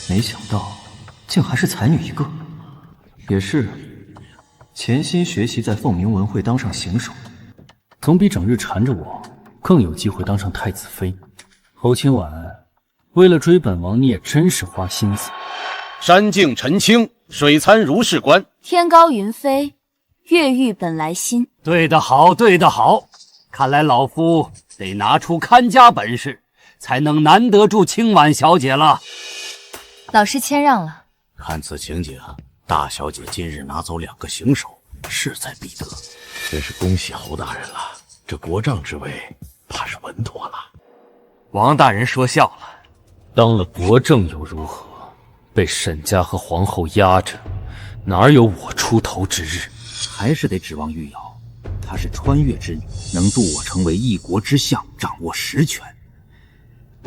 没想到竟还是才女一个。也是，潜心学习在凤鸣文会当上行首，总比整日缠着我更有机会当上太子妃。侯清婉，为了追本王，你也真是花心思。山静尘清，水参如是观。天高云飞，月欲本来心。对得好，对得好！看来老夫得拿出看家本事，才能难得住清婉小姐了。老师谦让了。看此情景，大小姐今日拿走2个行首，势在必得。真是恭喜侯大人了，这国丈之位怕是稳妥了。王大人说笑了，当了国正又如何？被沈家和皇后压着，哪有我出头之日？还是得指望玉瑶，她是穿越之女，能助我成为一国之相，掌握实权。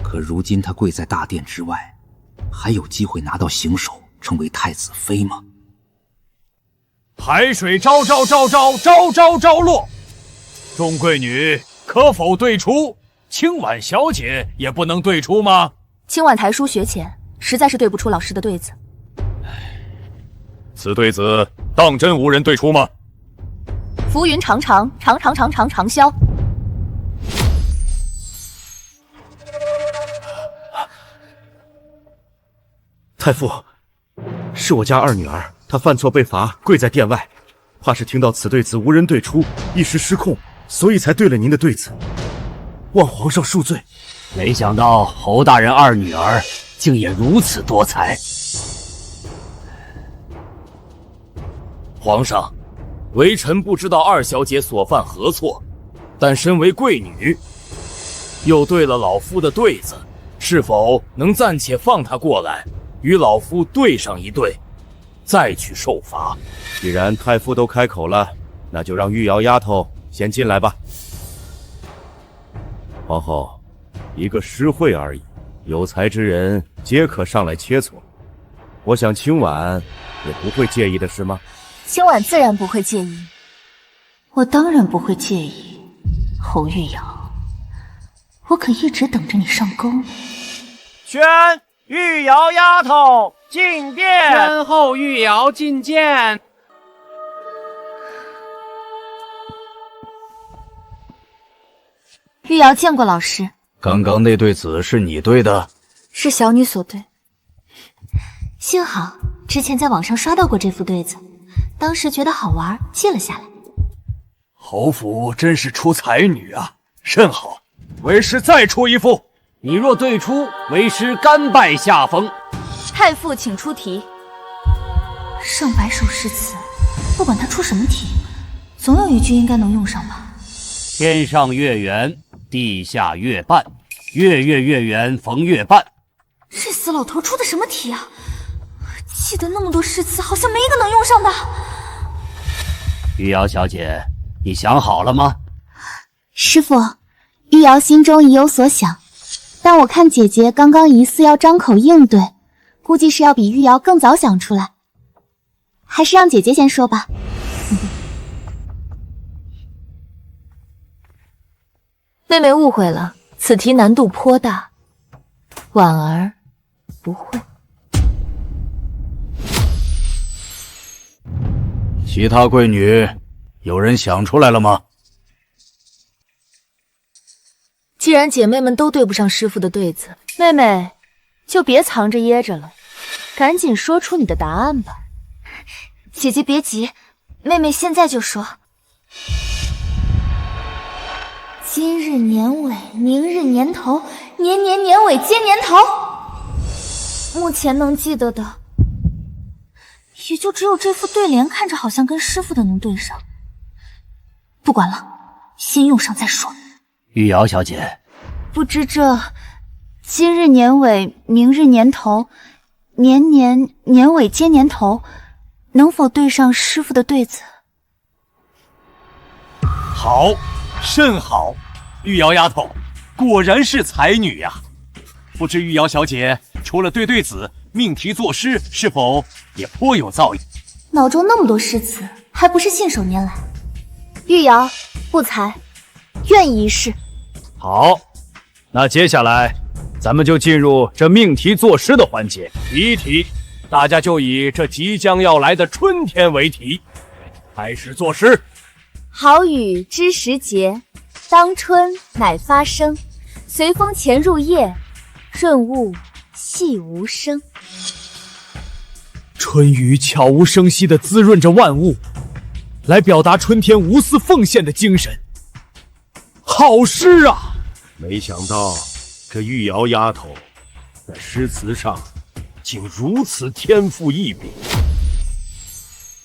可如今她跪在大殿之外，还有机会拿到行首，成为太子妃吗？海水昭昭昭昭昭昭昭落，众贵女可否对出？清婉小姐也不能对出吗？清婉才疏学浅，实在是对不出老师的对子。此对子当真无人对出吗？浮云长长，长长长长长啸。太傅，是我家二女儿，她犯错被罚，跪在殿外，怕是听到此对子无人对出，一时失控，所以才对了您的对子，望皇上恕罪。没想到侯大人二女儿竟也如此多才。皇上，微臣不知道二小姐所犯何错，但身为贵女，又对了老夫的对子，是否能暂且放她过来，与老夫对上一对，再去受罚？既然太傅都开口了，那就让玉瑶丫头先进来吧。皇后，一个诗会而已，有才之人皆可上来切磋。我想清婉也不会介意的是吗？清婉自然不会介意。我当然不会介意。侯玉瑶，我可一直等着你上钩呢。宣玉瑶丫头进殿，宣后玉瑶觐见。玉瑶见过老师。刚刚那对子是你对的？是小女所对。幸好之前在网上刷到过这副对子，当时觉得好玩，记了下来。侯府真是出才女啊，甚好。为师再出一副，你若对出，为师甘拜下风。太傅，请出题。上百首诗词，不管他出什么题，总有一句应该能用上吧。天上月圆，地下月半，月月月圆逢月半。这死老头出的什么题啊？记得那么多诗词，好像没一个能用上的。玉瑶小姐，你想好了吗？师父，玉瑶心中已有所想，但我看姐姐刚刚疑似要张口应对，估计是要比玉瑶更早想出来，还是让姐姐先说吧。妹妹误会了，此题难度颇大，婉儿不会。其他贵女，有人想出来了吗？既然姐妹们都对不上师傅的对子，妹妹就别藏着掖着了，赶紧说出你的答案吧。姐姐别急，妹妹现在就说。今日年尾，明日年头，年年年尾接年头。目前能记得的，也就只有这副对联，看着好像跟师傅的能对上。不管了，先用上再说。玉瑶小姐，不知这今日年尾，明日年头，年年年尾接年头，能否对上师傅的对子？好，甚好！玉瑶丫头，果然是才女呀！不知玉瑶小姐除了对子，命题作诗是否也颇有造诣？脑中那么多诗词，还不是信手拈来？玉瑶不才，愿意一试。好，那接下来咱们就进入这命题作诗的环节。第一题，大家就以这即将要来的春天为题，开始作诗。好雨知时节，当春乃发生。随风潜入夜，润物细无声。春雨悄无声息地滋润着万物，来表达春天无私奉献的精神。好诗啊！没想到这玉瑶丫头在诗词上竟如此天赋异禀。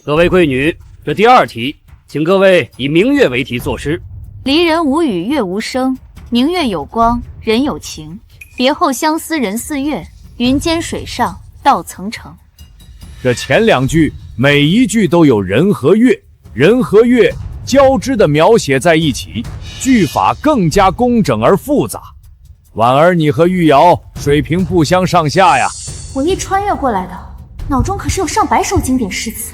各位贵女，这第二题，请各位以明月为题作诗。离人无语月无声，明月有光人有情。别后相思人似月，云间水上道曾成。这前两句每一句都有人和月交织的描写在一起，句法更加工整而复杂。婉儿，你和玉瑶水平不相上下呀。我一穿越过来的，脑中可是有上百首经典诗词，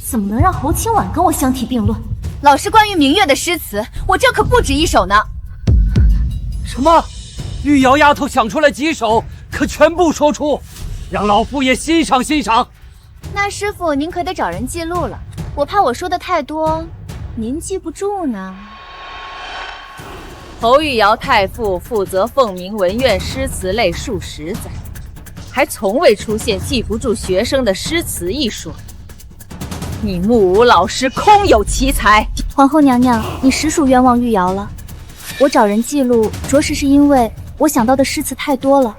怎么能让侯清婉跟我相提并论？老师关于明月的诗词，我这可不止一首呢。什么？玉瑶丫头想出来几首，可全部说出，让老夫也欣赏欣赏。那师傅您可得找人记录了，我怕我说的太多，您记不住呢。侯玉瑶太傅负责凤鸣文苑诗词类数十载，还从未出现记不住学生的诗词一说。你木武老师空有奇才。皇后娘娘，你实属冤枉玉瑶了。我找人记录，着实是因为我想到的诗词太多了，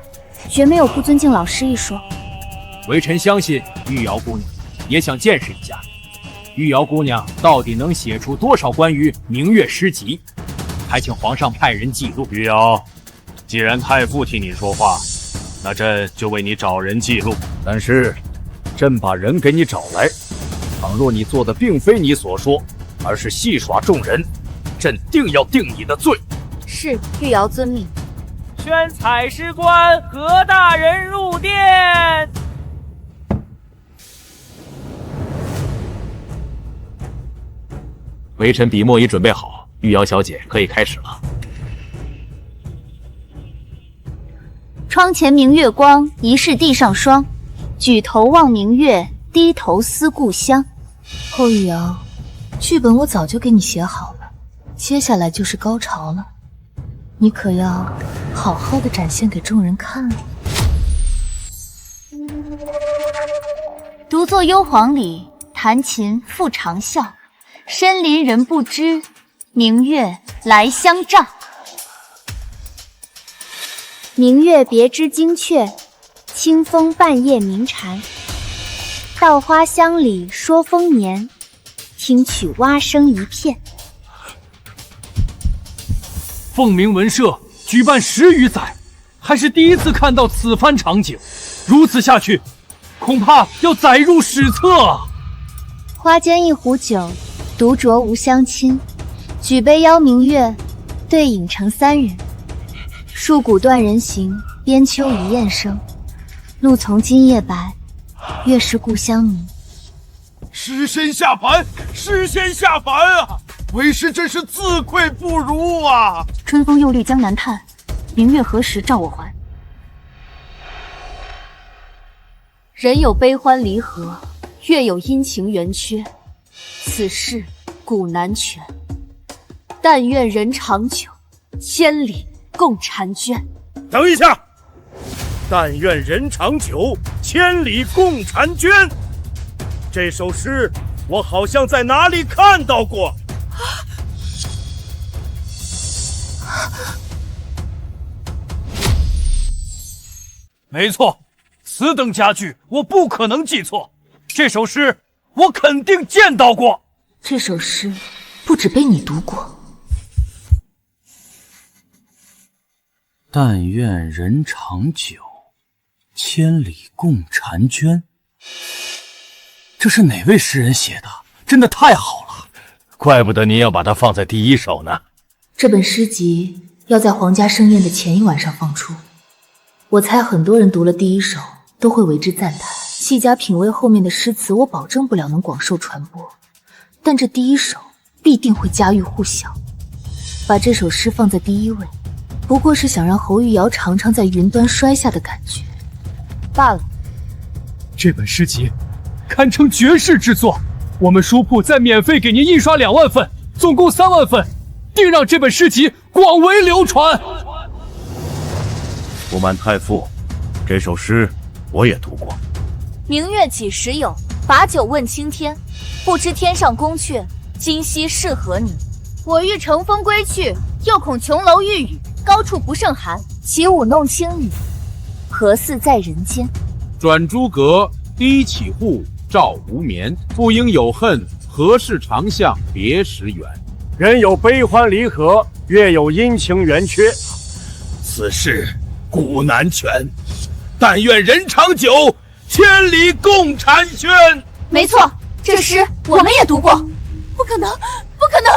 绝没有不尊敬老师一说。微臣相信玉瑶姑娘，也想见识一下，玉瑶姑娘到底能写出多少关于明月诗集，还请皇上派人记录。玉瑶，既然太傅替你说话，那朕就为你找人记录。但是，朕把人给你找来，倘若你做的并非你所说，而是戏耍众人，朕定要定你的罪。是，玉瑶遵命。宣采诗官何大人入殿。微臣笔墨已准备好，玉瑶小姐可以开始了。窗前明月光，疑是地上霜。举头望明月，低头思故乡。后玉瑶，剧本我早就给你写好了，接下来就是高潮了。你可要好好的展现给众人看了。独坐幽篁里，弹琴复长啸。深林人不知，明月来相照。明月别枝惊鹊，清风半夜鸣蝉。稻花香里说丰年，听取蛙声一片。凤鸣文社举办10余载，还是第一次看到此番场景。如此下去，恐怕要载入史册啊！花间一壶酒，独酌无相亲。举杯邀明月，对影成3人。戍鼓断人行，边秋一雁声。露从今夜白，月是故乡明。诗仙下凡，诗仙下凡啊！为师真是自愧不如啊！春风又绿江南叹，明月何时照我还？人有悲欢离合，月有阴晴圆缺，此事古难全。但愿人长久，千里共婵娟。等一下，但愿人长久，千里共婵娟。这首诗我好像在哪里看到过。没错，此等佳句我不可能记错。这首诗我肯定见到过。这首诗不止被你读过。但愿人长久，千里共婵娟。这是哪位诗人写的？真的太好了，怪不得您要把它放在第一首呢。这本诗集要在皇家盛宴的前一晚上放出，我猜很多人读了第一首都会为之赞叹。细加品味后面的诗词，我保证不了能广受传播，但这第一首必定会家喻户晓。把这首诗放在第一位，不过是想让侯玉瑶尝尝在云端摔下的感觉罢了。这本诗集堪称绝世之作，我们书铺再免费给您印刷2万份，总共3万份，定让这本诗集广为流传。不瞒太傅，这首诗我也读过。明月几时有？把酒问青天。不知天上宫阙，今夕是何年？我欲乘风归去，又恐琼楼玉宇，高处不胜寒。起舞弄清雨，何似在人间？转朱阁，低绮户，照无眠。不应有恨，何事长向别时圆？人有悲欢离合，月有阴晴圆缺。此事古难全。但愿人长久，千里共婵娟。没错，这诗我们也读过。不可能，不可能！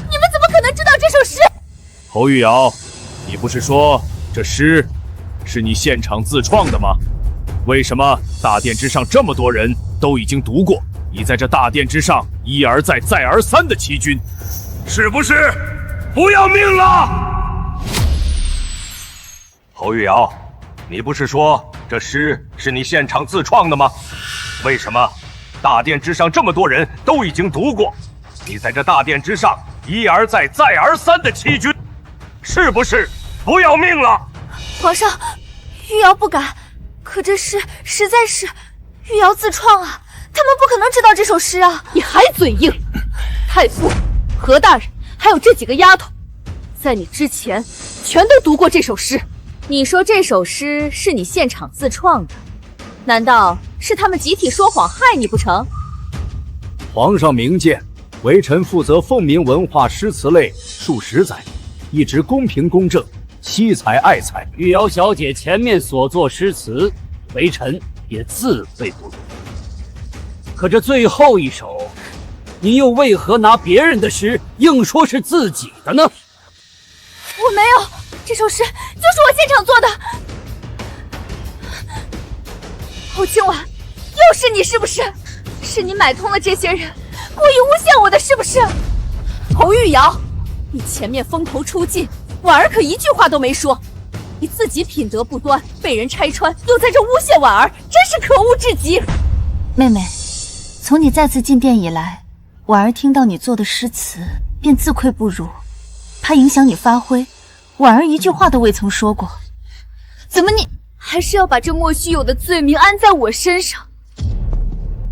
你们怎么可能知道这首诗？侯玉瑶，你不是说这诗是你现场自创的吗？为什么大殿之上这么多人都已经读过，你在这大殿之上一而再再而三的欺君，是不是不要命了？侯玉瑶，你不是说这诗是你现场自创的吗？为什么大殿之上这么多人都已经读过，你在这大殿之上一而再再而三的欺君，是不是不要命了？皇上，玉瑶不敢，可这诗实在是玉瑶自创啊，他们不可能知道这首诗啊！你还嘴硬！太傅、何大人，还有这几个丫头，在你之前全都读过这首诗。你说这首诗是你现场自创的，难道是他们集体说谎害你不成？皇上明鉴，微臣负责凤鸣文化诗词类数10载，一直公平公正，惜才爱才。玉瑶小姐前面所作诗词，微臣也自备不如。可这最后一首，你又为何拿别人的诗硬说是自己的呢？我没有，这首诗就是我现场做的。侯清婉，又是你是不是？是你买通了这些人，故意诬陷我的是不是？侯玉瑶，你前面风头出尽，婉儿可一句话都没说，你自己品德不端，被人拆穿，又在这诬陷婉儿，真是可恶至极。妹妹，从你再次进殿以来，婉儿听到你做的诗词，便自愧不如，怕影响你发挥，婉儿一句话都未曾说过，怎么你还是要把这莫须有的罪名安在我身上？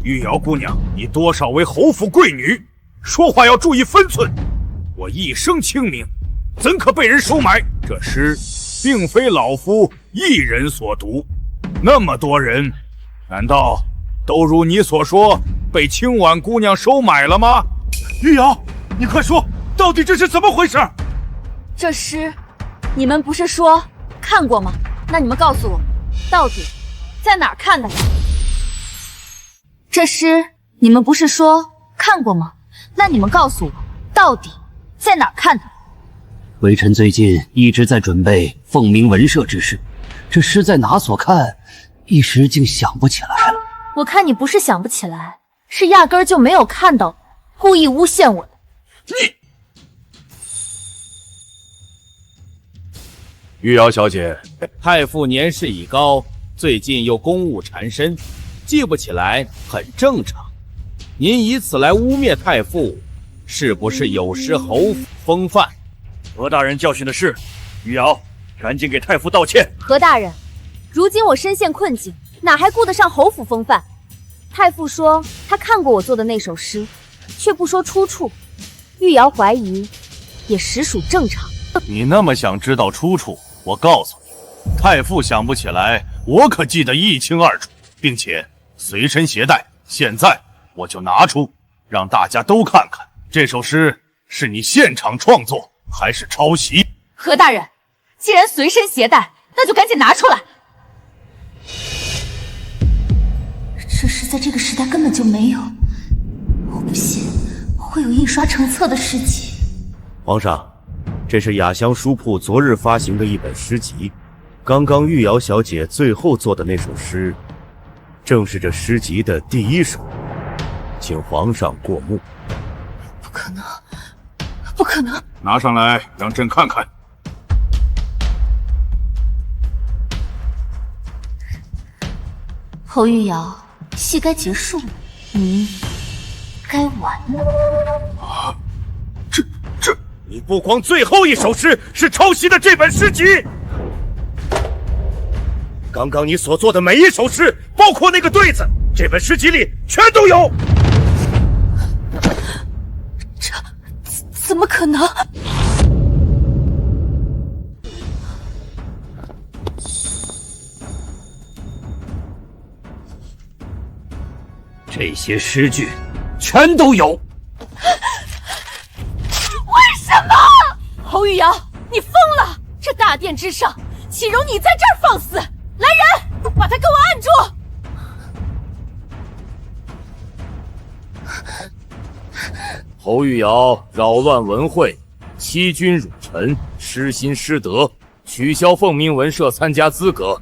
玉瑶姑娘，你多少为侯府贵女，说话要注意分寸。我一生清明，怎可被人收买？这诗并非老夫一人所读，那么多人，难道都如你所说被清婉姑娘收买了吗？玉瑶，你快说，到底这是怎么回事？这诗，你们不是说看过吗？那你们告诉我，到底在哪儿看的呀？这诗，你们不是说看过吗？那你们告诉我，到底在哪儿看的？微臣最近一直在准备凤鸣文社之事，这诗在哪所看，一时竟想不起来了。我看你不是想不起来，是压根儿就没有看到，故意诬陷我的。玉瑶小姐，太傅年事已高，最近又公务缠身，记不起来很正常。您以此来污蔑太傅，是不是有失侯府风范？何大人教训的是，玉瑶，赶紧给太傅道歉。何大人，如今我身陷困境，哪还顾得上侯府风范？太傅说他看过我做的那首诗，却不说出处，玉瑶怀疑，也实属正常。你那么想知道出处，我告诉你，太傅想不起来，我可记得一清二楚，并且随身携带。现在我就拿出，让大家都看看，这首诗是你现场创作还是抄袭？何大人，既然随身携带，那就赶紧拿出来。这诗在这个时代根本就没有，我不信会有印刷成册的诗集。皇上，这是雅香书铺昨日发行的一本诗集，刚刚玉瑶小姐最后做的那首诗，正是这诗集的第一首，请皇上过目。不可能，不可能！拿上来，让朕看看。侯玉瑶，戏该结束了，你该完了。啊，这，你不光最后一首诗是抄袭的这本诗集，刚刚你所做的每一首诗，包括那个对子，这本诗集里全都有。这怎么可能？这些诗句全都有。为什么？侯玉瑶，你疯了！这大殿之上，岂容你在这儿放肆？来人，把他给我按住！侯玉瑶扰乱文会，欺君辱臣，失心失德，取消凤鸣文社参加资格，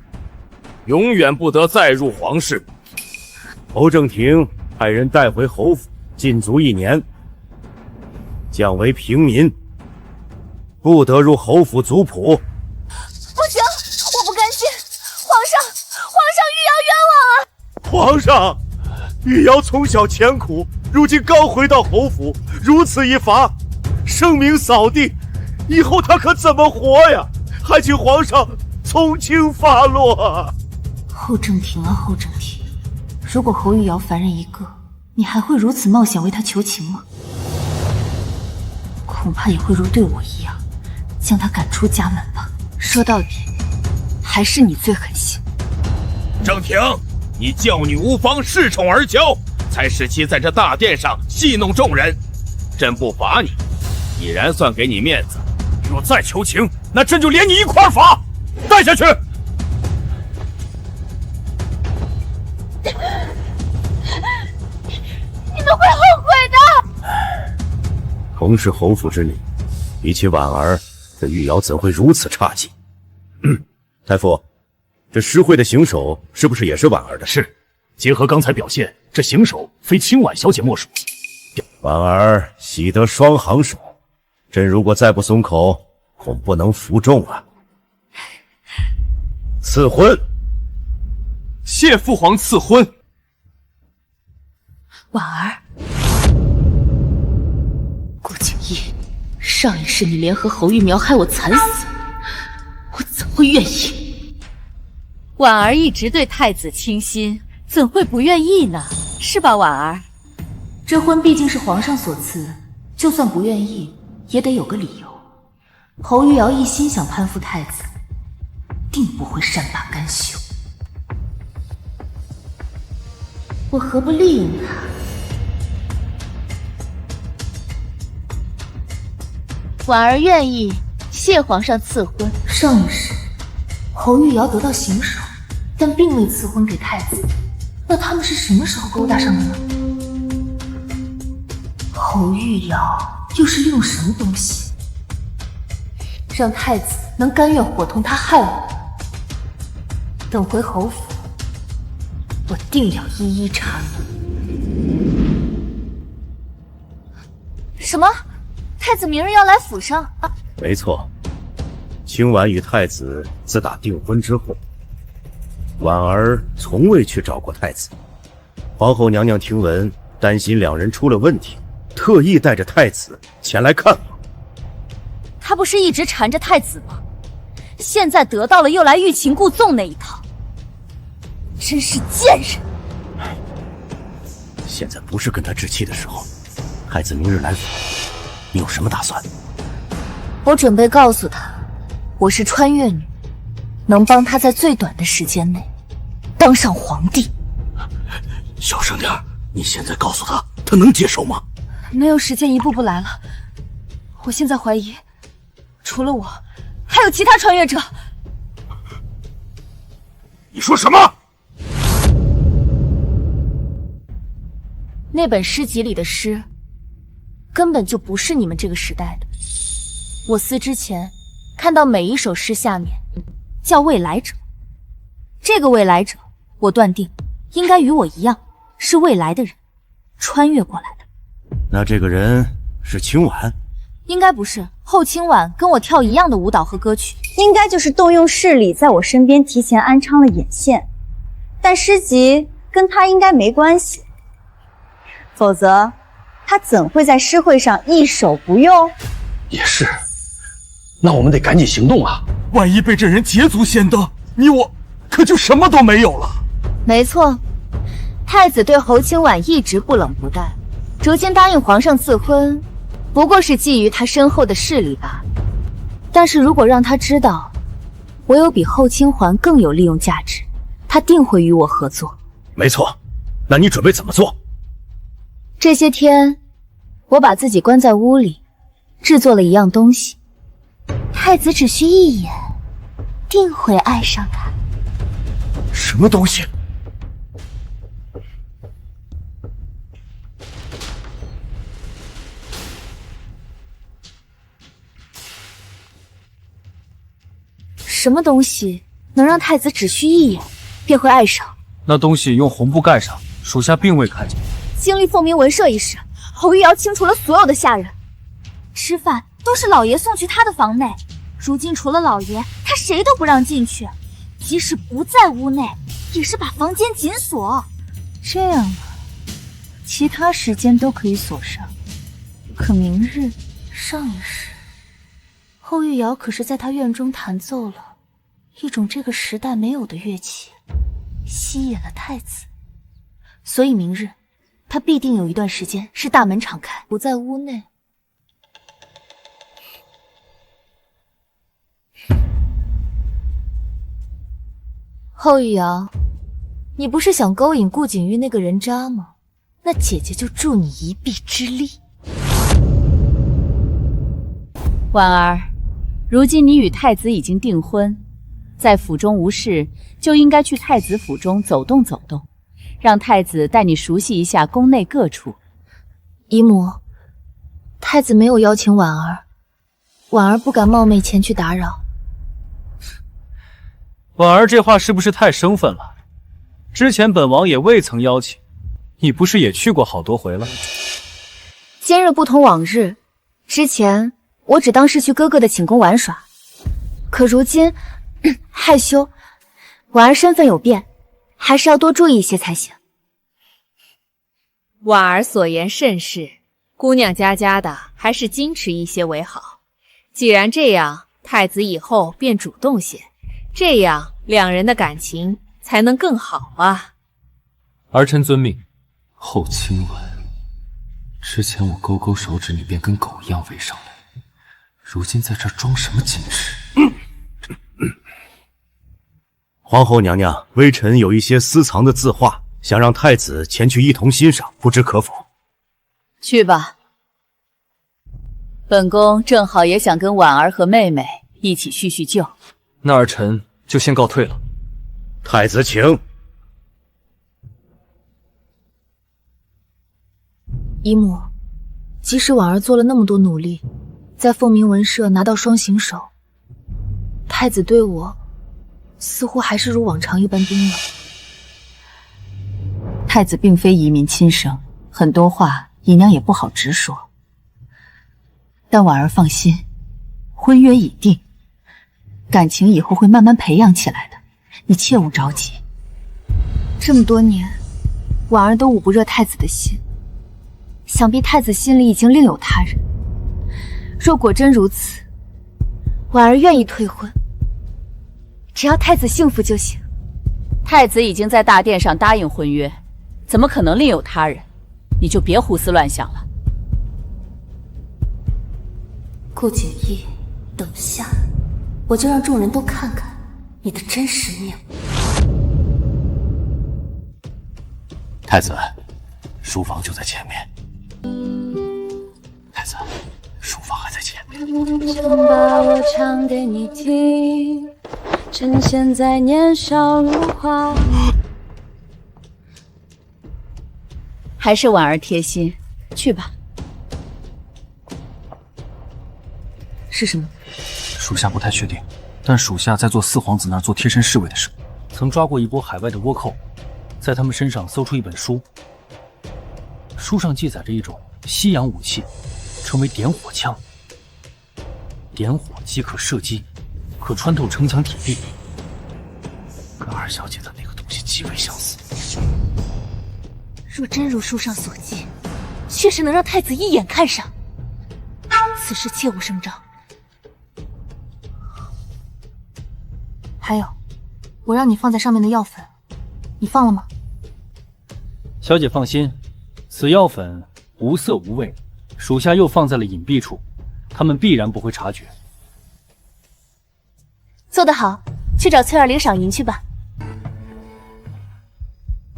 永远不得再入皇室。侯正廷派人带回侯府，禁足1年，降为平民，不得入侯府族谱。不行，我不甘心！皇上，玉瑶冤枉啊！皇上，玉瑶从小艰苦，如今刚回到侯府，如此一罚，声名扫地，以后她可怎么活呀？还请皇上从轻发落啊！侯正廷啊，侯正廷，如果侯玉瑶凡人一个，你还会如此冒险为他求情吗？恐怕也会如对我一样，将他赶出家门吧。说到底，还是你最狠心。正廷，你教女无方，恃宠而骄，才使其在这大殿上戏弄众人。朕不罚你，已然算给你面子。若再求情，那朕就连你一块罚，带下去。你们会后悔的。同是侯府之女，比起婉儿，这玉瑶怎会如此差劲？太傅，这诗会的行手是不是也是婉儿的？是，结合刚才表现，这行手非清婉小姐莫属。婉儿喜得双行手，朕如果再不松口，恐不能服众啊。赐婚，谢父皇赐婚。婉儿，顾景逸，上一世你联合侯玉苗害我惨死，会愿意？婉儿一直对太子倾心，怎会不愿意呢？是吧，婉儿？这婚毕竟是皇上所赐，就算不愿意，也得有个理由。侯玉瑶一心想攀附太子，定不会善罢甘休。我何不利用他？婉儿愿意，谢皇上赐婚。上一世，侯玉瑶得到行首，但并未赐婚给太子。那他们是什么时候勾搭上的呢？侯玉瑶又是利用什么东西，让太子能甘愿伙同他害我？等回侯府，我定要一一查明。什么？太子明日要来府上啊？没错，清婉与太子自打订婚之后，婉儿从未去找过太子。皇后娘娘听闻，担心两人出了问题，特意带着太子前来看我。他不是一直缠着太子吗？现在得到了又来欲擒故纵那一套，真是贱人！现在不是跟他置气的时候。太子明日来府，你有什么打算？我准备告诉他，我是穿越女，能帮他在最短的时间内当上皇帝。小声点，你现在告诉他，他能接受吗？没有时间一步步来了。我现在怀疑，除了我，还有其他穿越者。你说什么？那本诗集里的诗，根本就不是你们这个时代的。我撕之前看到每一首诗下面叫未来者，这个未来者，我断定应该与我一样是未来的人，穿越过来的。那这个人是清婉？应该不是，后清婉跟我跳一样的舞蹈和歌曲，应该就是动用势力在我身边提前安插了眼线，但诗集跟他应该没关系，否则他怎会在诗会上一手不用？也是，那我们得赶紧行动啊！万一被这人捷足先登，你我可就什么都没有了。没错，太子对侯清婉一直不冷不淡，如今答应皇上赐婚，不过是觊觎他身后的势力罢了。但是如果让他知道我有比后清环更有利用价值，他定会与我合作。没错，那你准备怎么做？这些天我把自己关在屋里，制作了一样东西，太子只需一眼，定会爱上他。什么东西？什么东西能让太子只需一眼便会爱上？那东西用红布盖上，属下并未看见。经历凤鸣文社一事，侯玉瑶清除了所有的下人，吃饭都是老爷送去他的房内。如今除了老爷，他谁都不让进去，即使不在屋内，也是把房间紧锁。这样啊，其他时间都可以锁上，可明日上一世，后玉瑶可是在他院中弹奏了一种这个时代没有的乐器，吸引了太子，所以明日他必定有一段时间是大门敞开，不在屋内。后玉瑶，你不是想勾引顾景玉那个人渣吗？那姐姐就助你一臂之力。婉儿，如今你与太子已经订婚，在府中无事，就应该去太子府中走动走动，让太子带你熟悉一下宫内各处。姨母，太子没有邀请婉儿，婉儿不敢冒昧前去打扰。婉儿这话是不是太生分了？之前本王也未曾邀请，你不是也去过好多回了？今日不同往日，之前我只当是去哥哥的寝宫玩耍，可如今害羞，婉儿身份有变，还是要多注意一些才行。婉儿所言甚是，姑娘家家的，还是矜持一些为好。既然这样，太子以后便主动些，这样两人的感情才能更好啊。儿臣遵命。后亲吻，之前我勾勾手指你便跟狗一样围上来，如今在这装什么矜持？皇后娘娘，微臣有一些私藏的字画，想让太子前去一同欣赏，不知可否？去吧，本宫正好也想跟婉儿和妹妹一起叙叙旧。那儿臣就先告退了。太子请。姨母，即使婉儿做了那么多努力，在凤鸣文社拿到双形手，太子对我似乎还是如往常一般冰冷。太子并非遗民亲生，很多话姨娘也不好直说。但婉儿放心，婚约已定，感情以后会慢慢培养起来的，你切勿着急。这么多年，婉儿都捂不热太子的心，想必太子心里已经另有他人。若果真如此，婉儿愿意退婚，只要太子幸福就行。太子已经在大殿上答应婚约，怎么可能另有他人？你就别胡思乱想了。顾景逸，等下我就让众人都看看你的真实面目。太子，书房就在前面。太子，书房还在前面。想把我唱给你听，趁现在年少如花。还是婉儿贴心，去吧。是什么？属下不太确定，但属下在做四皇子那儿做贴身侍卫的时候，曾抓过一波海外的倭寇，在他们身上搜出一本书，书上记载着一种西洋武器，称为点火枪。点火即可射击，可穿透城墙铁壁，跟二小姐的那个东西极为相似。若真如书上所记，确实能让太子一眼看上。此事切勿声张。还有，我让你放在上面的药粉，你放了吗？小姐放心，此药粉无色无味，属下又放在了隐蔽处，他们必然不会察觉。做得好，去找翠儿领赏银去吧。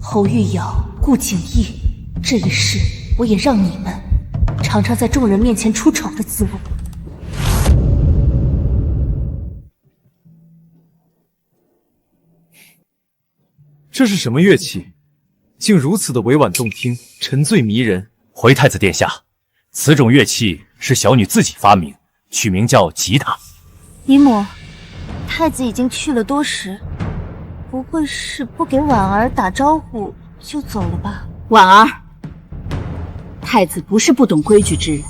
侯玉瑶、顾景逸，这一世我也让你们尝尝在众人面前出丑的滋味。这是什么乐器？竟如此的委婉动听，沉醉迷人。回太子殿下，此种乐器是小女自己发明，取名叫吉他。姨母，太子已经去了多时，不会是不给婉儿打招呼就走了吧？婉儿，太子不是不懂规矩之人，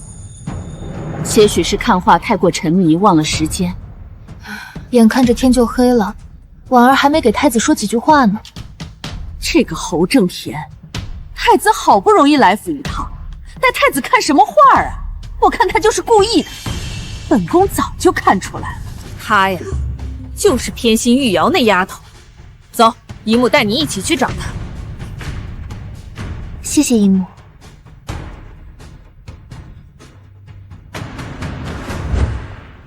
些许是看画太过沉迷，忘了时间。眼看着天就黑了，婉儿还没给太子说几句话呢。这个侯正田，太子好不容易来府一趟，带太子看什么画啊？我看他就是故意的，本宫早就看出来了。他呀，就是偏心玉瑶那丫头。走，姨母带你一起去找她。谢谢姨母。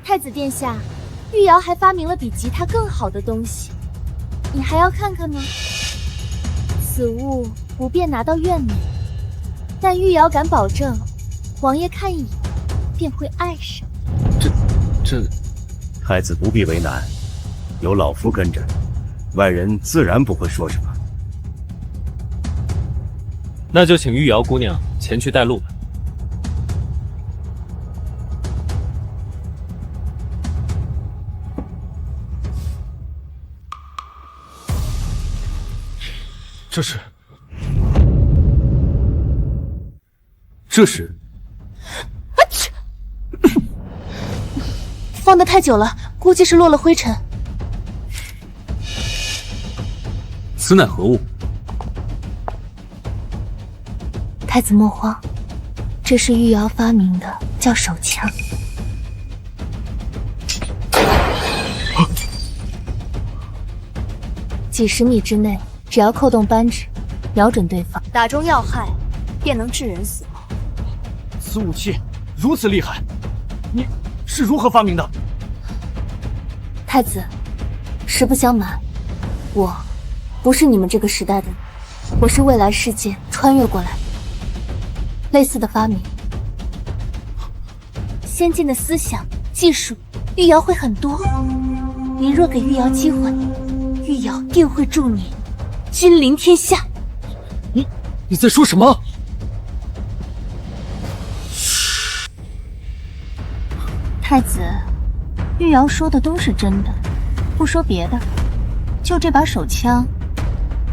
太子殿下，玉瑶还发明了比吉他更好的东西，你还要看看吗？此物不便拿到院内，但玉瑶敢保证，王爷看一眼便会爱上。这，太子不必为难，有老夫跟着，外人自然不会说什么。那就请玉瑶姑娘前去带路吧。这是放得太久了，估计是落了灰尘。此乃何物？太子莫慌，这是玉瑶发明的，叫手枪。几十米之内，只要扣动扳指，瞄准对方，打中要害，便能致人死亡。此武器如此厉害，你是如何发明的？太子，实不相瞒，我不是你们这个时代的人，我是未来世界穿越过来的。类似的发明，先进的思想、技术，玉瑶会很多。您若给玉瑶机会，玉瑶定会助你君临天下。你在说什么？太子，玉瑶说的都是真的，不说别的，就这把手枪，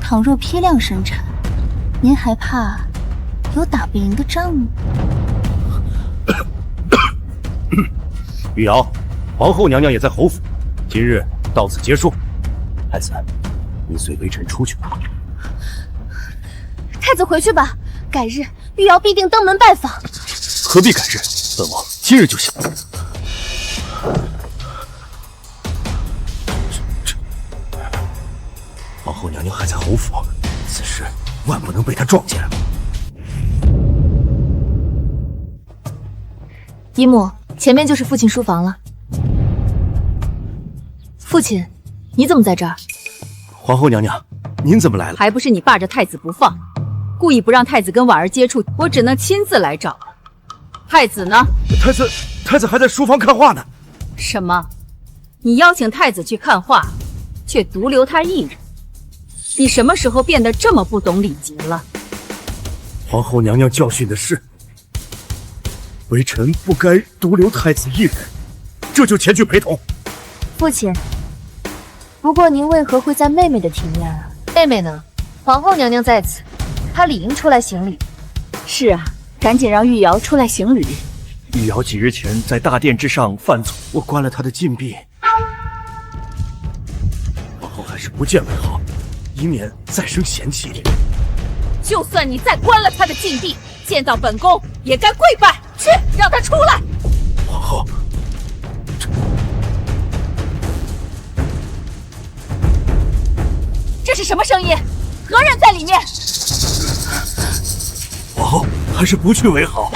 倘若批量生产，您还怕有打不赢的仗吗？玉瑶，皇后娘娘也在侯府，今日到此结束。太子，你随微臣出去吧。太子回去吧，改日玉瑶必定登门拜访。何必改日？本王今日就想。皇后娘娘还在侯府，此事万不能被她撞见。姨母，前面就是父亲书房了。父亲，你怎么在这儿？皇后娘娘，您怎么来了？还不是你霸着太子不放，故意不让太子跟婉儿接触，我只能亲自来找了。太子呢？太子还在书房看画呢。什么？你邀请太子去看画，却独留他一人？你什么时候变得这么不懂礼节了？皇后娘娘教训的是，微臣不该独留太子一人，这就前去陪同。父亲，不过您为何会在妹妹的庭院啊？妹妹呢？皇后娘娘在此，她理应出来行礼。是啊，赶紧让玉瑶出来行礼。玉瑶几日前在大殿之上犯错，我关了她的禁闭。皇后还是不见为好，以免再生嫌弃。就算你再关了他的禁闭，见到本宫也该跪拜，去让他出来。皇后，这是什么声音？何人在里面？皇后还是不去为好。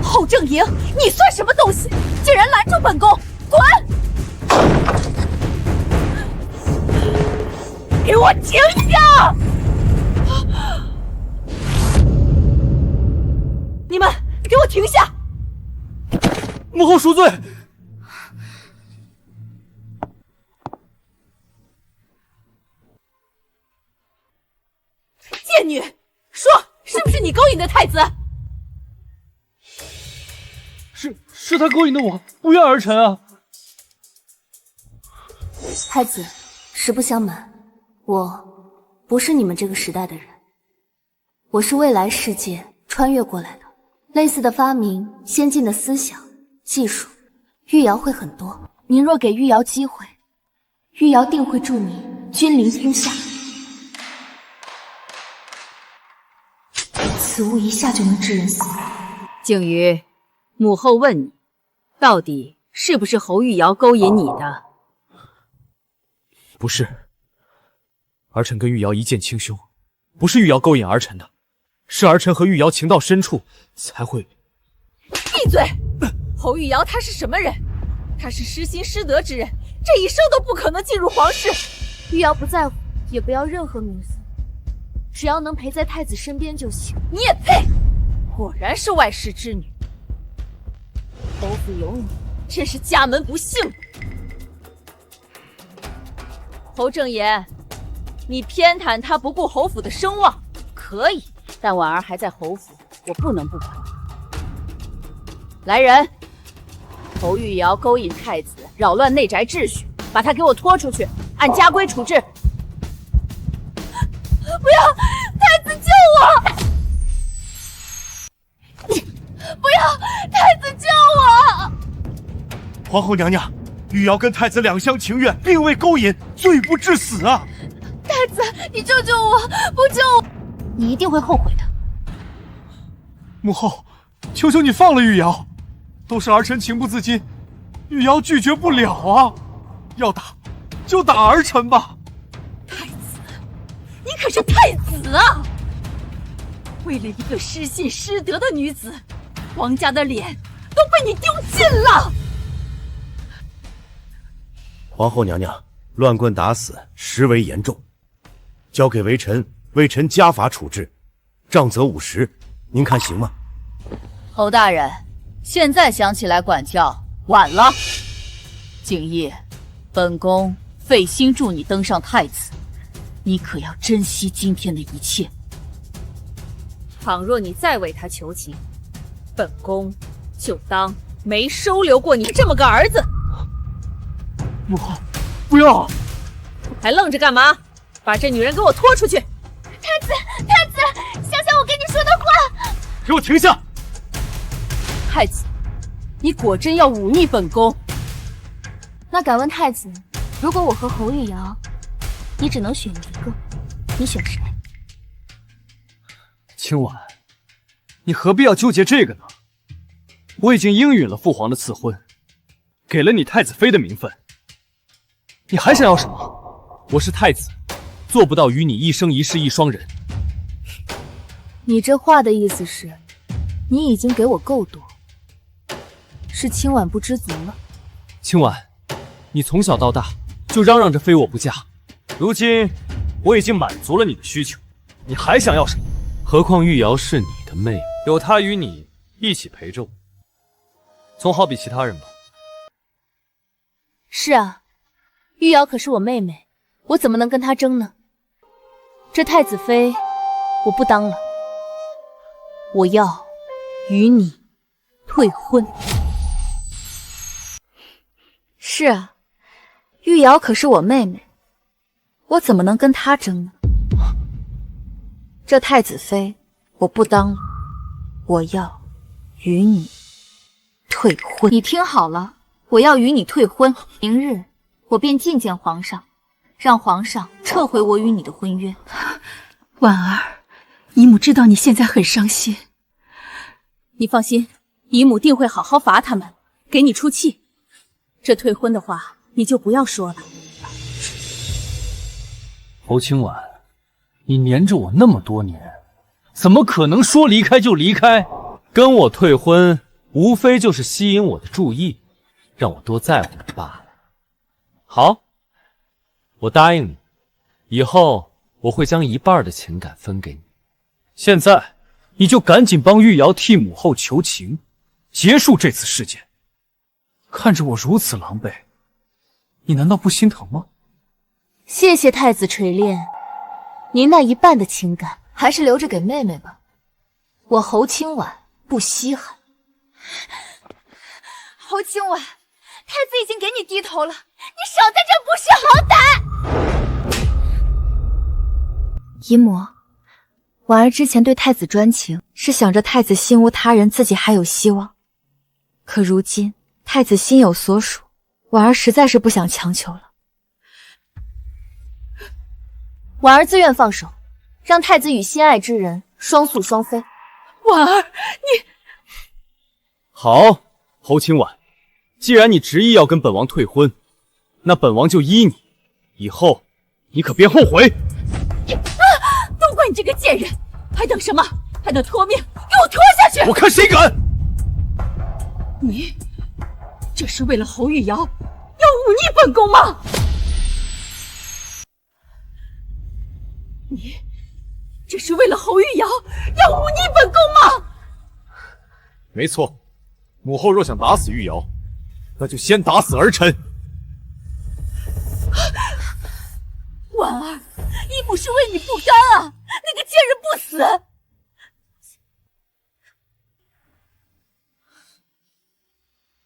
侯正营，你算什么东西？竟然拦住本宫！滚！给我停下！你们给我停下！母后赎罪！贱女，说是不是你勾引的太子？是他勾引的我，不愿儿臣啊！太子，实不相瞒，我不是你们这个时代的人，我是未来世界穿越过来的。类似的发明、先进的思想、技术，玉瑶会很多。您若给玉瑶机会，玉瑶定会助你君临天下。此物一下就能致人死亡。静瑜，母后问你，到底是不是侯玉瑶勾引你的？不是，儿臣跟玉瑶一见倾兄，不是玉瑶勾引儿臣的，是儿臣和玉瑶情到深处才会。闭嘴！侯玉瑶他是什么人？他是失心失德之人，这一生都不可能进入皇室。玉瑶不在乎，也不要任何名分，只要能陪在太子身边就行。你也配！果然是外室之女。侯府有你，真是家门不幸。侯正言，你偏袒他不顾侯府的声望，可以，但婉儿还在侯府，我不能不管。来人，侯玉瑶勾引太子，扰乱内宅秩序，把他给我拖出去，按家规处置。不要，太子救我！不要，太子救我！皇后娘娘，玉瑶跟太子两厢情愿，并未勾引，罪不至死啊！太子，你救救我！不救我，你一定会后悔的。母后，求求你放了玉瑶，都是儿臣情不自禁，玉瑶拒绝不了啊！要打就打儿臣吧。太子，你可是太子啊！为了一个失信失德的女子，皇家的脸都被你丢尽了。皇后娘娘，乱棍打死实为严重，交给微臣，微臣家法处置，杖责50，您看行吗？侯大人，现在想起来管教晚了。景逸，本宫费心助你登上太子，你可要珍惜今天的一切。倘若你再为他求情，本宫就当没收留过你这么个儿子。不要！还愣着干嘛？把这女人给我拖出去！太子，想想我跟你说的话。给我停下！太子，你果真要忤逆本宫？那敢问太子，如果我和侯玉瑶，你只能选一个，你选谁？清婉，你何必要纠结这个呢？我已经应允了父皇的赐婚，给了你太子妃的名分，你还想要什么？我是太子，做不到与你一生一世一双人。你这话的意思是，你已经给我够多，是清婉不知足了？清婉，你从小到大就嚷嚷着非我不嫁，如今我已经满足了你的需求，你还想要什么？何况玉瑶是你的妹妹，有她与你一起陪着我，总好比其他人吧。是啊，玉瑶可是我妹妹，我怎么能跟她争呢？这太子妃我不当了，我要与你退婚。是啊，玉瑶可是我妹妹，我怎么能跟她争呢？这太子妃我不当了，我要与你退婚。你听好了，我要与你退婚，明日我便觐见皇上，让皇上撤回我与你的婚约。婉儿，姨母知道你现在很伤心，你放心，姨母定会好好罚他们，给你出气。这退婚的话你就不要说了。侯清婉，你黏着我那么多年，怎么可能说离开就离开？跟我退婚，无非就是吸引我的注意，让我多在乎你罢了。好，我答应你，以后我会将一半的情感分给你。现在你就赶紧帮玉瑶替母后求情，结束这次事件。看着我如此狼狈，你难道不心疼吗？谢谢太子垂怜，您那一半的情感还是留着给妹妹吧，我侯清婉不稀罕。侯清婉，太子已经给你低头了，你少在这不识好歹。姨母，婉儿之前对太子专情，是想着太子心无他人，自己还有希望。可如今太子心有所属，婉儿实在是不想强求了。婉儿自愿放手，让太子与心爱之人双宿双飞。婉儿，你好，侯清婉，既然你执意要跟本王退婚，那本王就依你，以后你可别后悔。都怪你这个贱人，还等什么？还等拖命？给我拖下去！我看谁敢！你这是为了侯玉瑶，要忤逆本宫吗？你这是为了侯玉瑶，要忤逆本宫吗？没错，母后若想打死玉瑶，那就先打死儿臣。婉儿，姨母是为你不甘啊！那个贱人不死！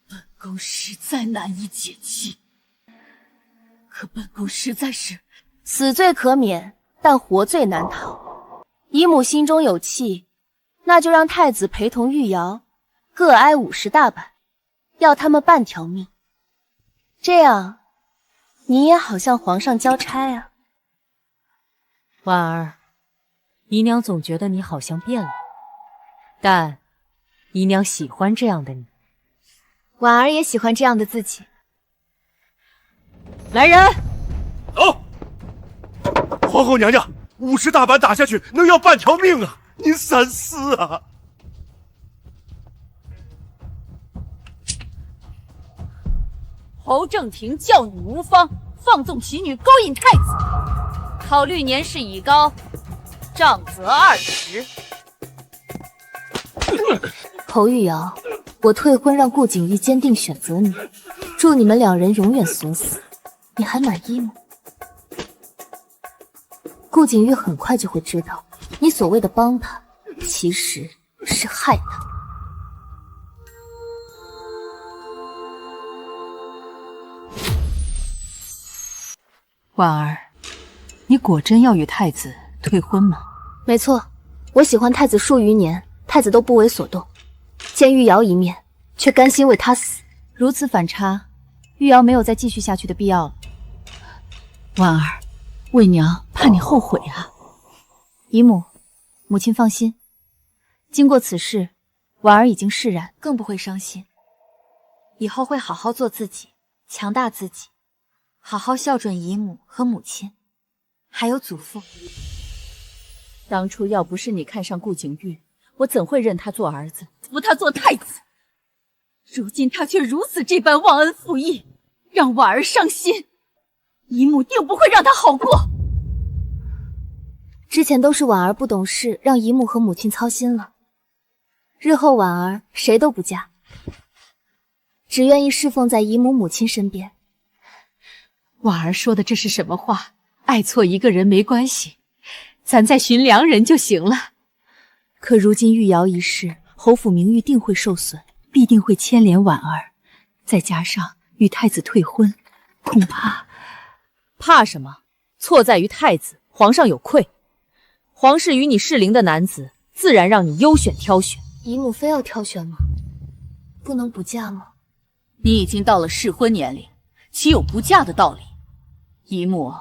本宫实在难以解气，可本宫实在是死罪可免，但活罪难逃。姨母心中有气，那就让太子陪同玉瑶各挨50大板，要他们半条命。这样，你也好向皇上交差啊。婉儿，姨娘总觉得你好像变了，但姨娘喜欢这样的你。婉儿也喜欢这样的自己。来人，走！皇后娘娘， 50大板打下去，能要半条命啊！您三思啊！侯正廷教女无方，放纵其女，勾引太子，考虑年事已高，杖责20。侯玉瑶，我退婚，让顾景玉坚定选择你，祝你们两人永远锁死。你还满意吗？顾景玉很快就会知道，你所谓的帮他，其实是害他。婉儿，你果真要与太子退婚吗？没错，我喜欢太子数余年，太子都不为所动，见玉瑶一面，却甘心为他死。如此反差，玉瑶没有再继续下去的必要了。婉儿，为娘怕你后悔啊。姨母，母亲放心，经过此事，婉儿已经释然，更不会伤心。以后会好好做自己，强大自己，好好孝顺姨母和母亲，还有祖父。当初要不是你看上顾景玉，我怎会认他做儿子，扶他做太子？如今他却如此这般忘恩负义，让婉儿伤心。姨母定不会让他好过。之前都是婉儿不懂事，让姨母和母亲操心了。日后婉儿谁都不嫁，只愿意侍奉在姨母母亲身边。婉儿说的这是什么话？爱错一个人没关系，咱再寻良人就行了。可如今玉瑶一事，侯府名誉定会受损，必定会牵连婉儿，再加上与太子退婚，恐怕……怕什么？错在于太子，皇上有愧。皇室与你适龄的男子，自然让你优选挑选。姨母非要挑选吗？不能不嫁吗？你已经到了适婚年龄，岂有不嫁的道理？姨母，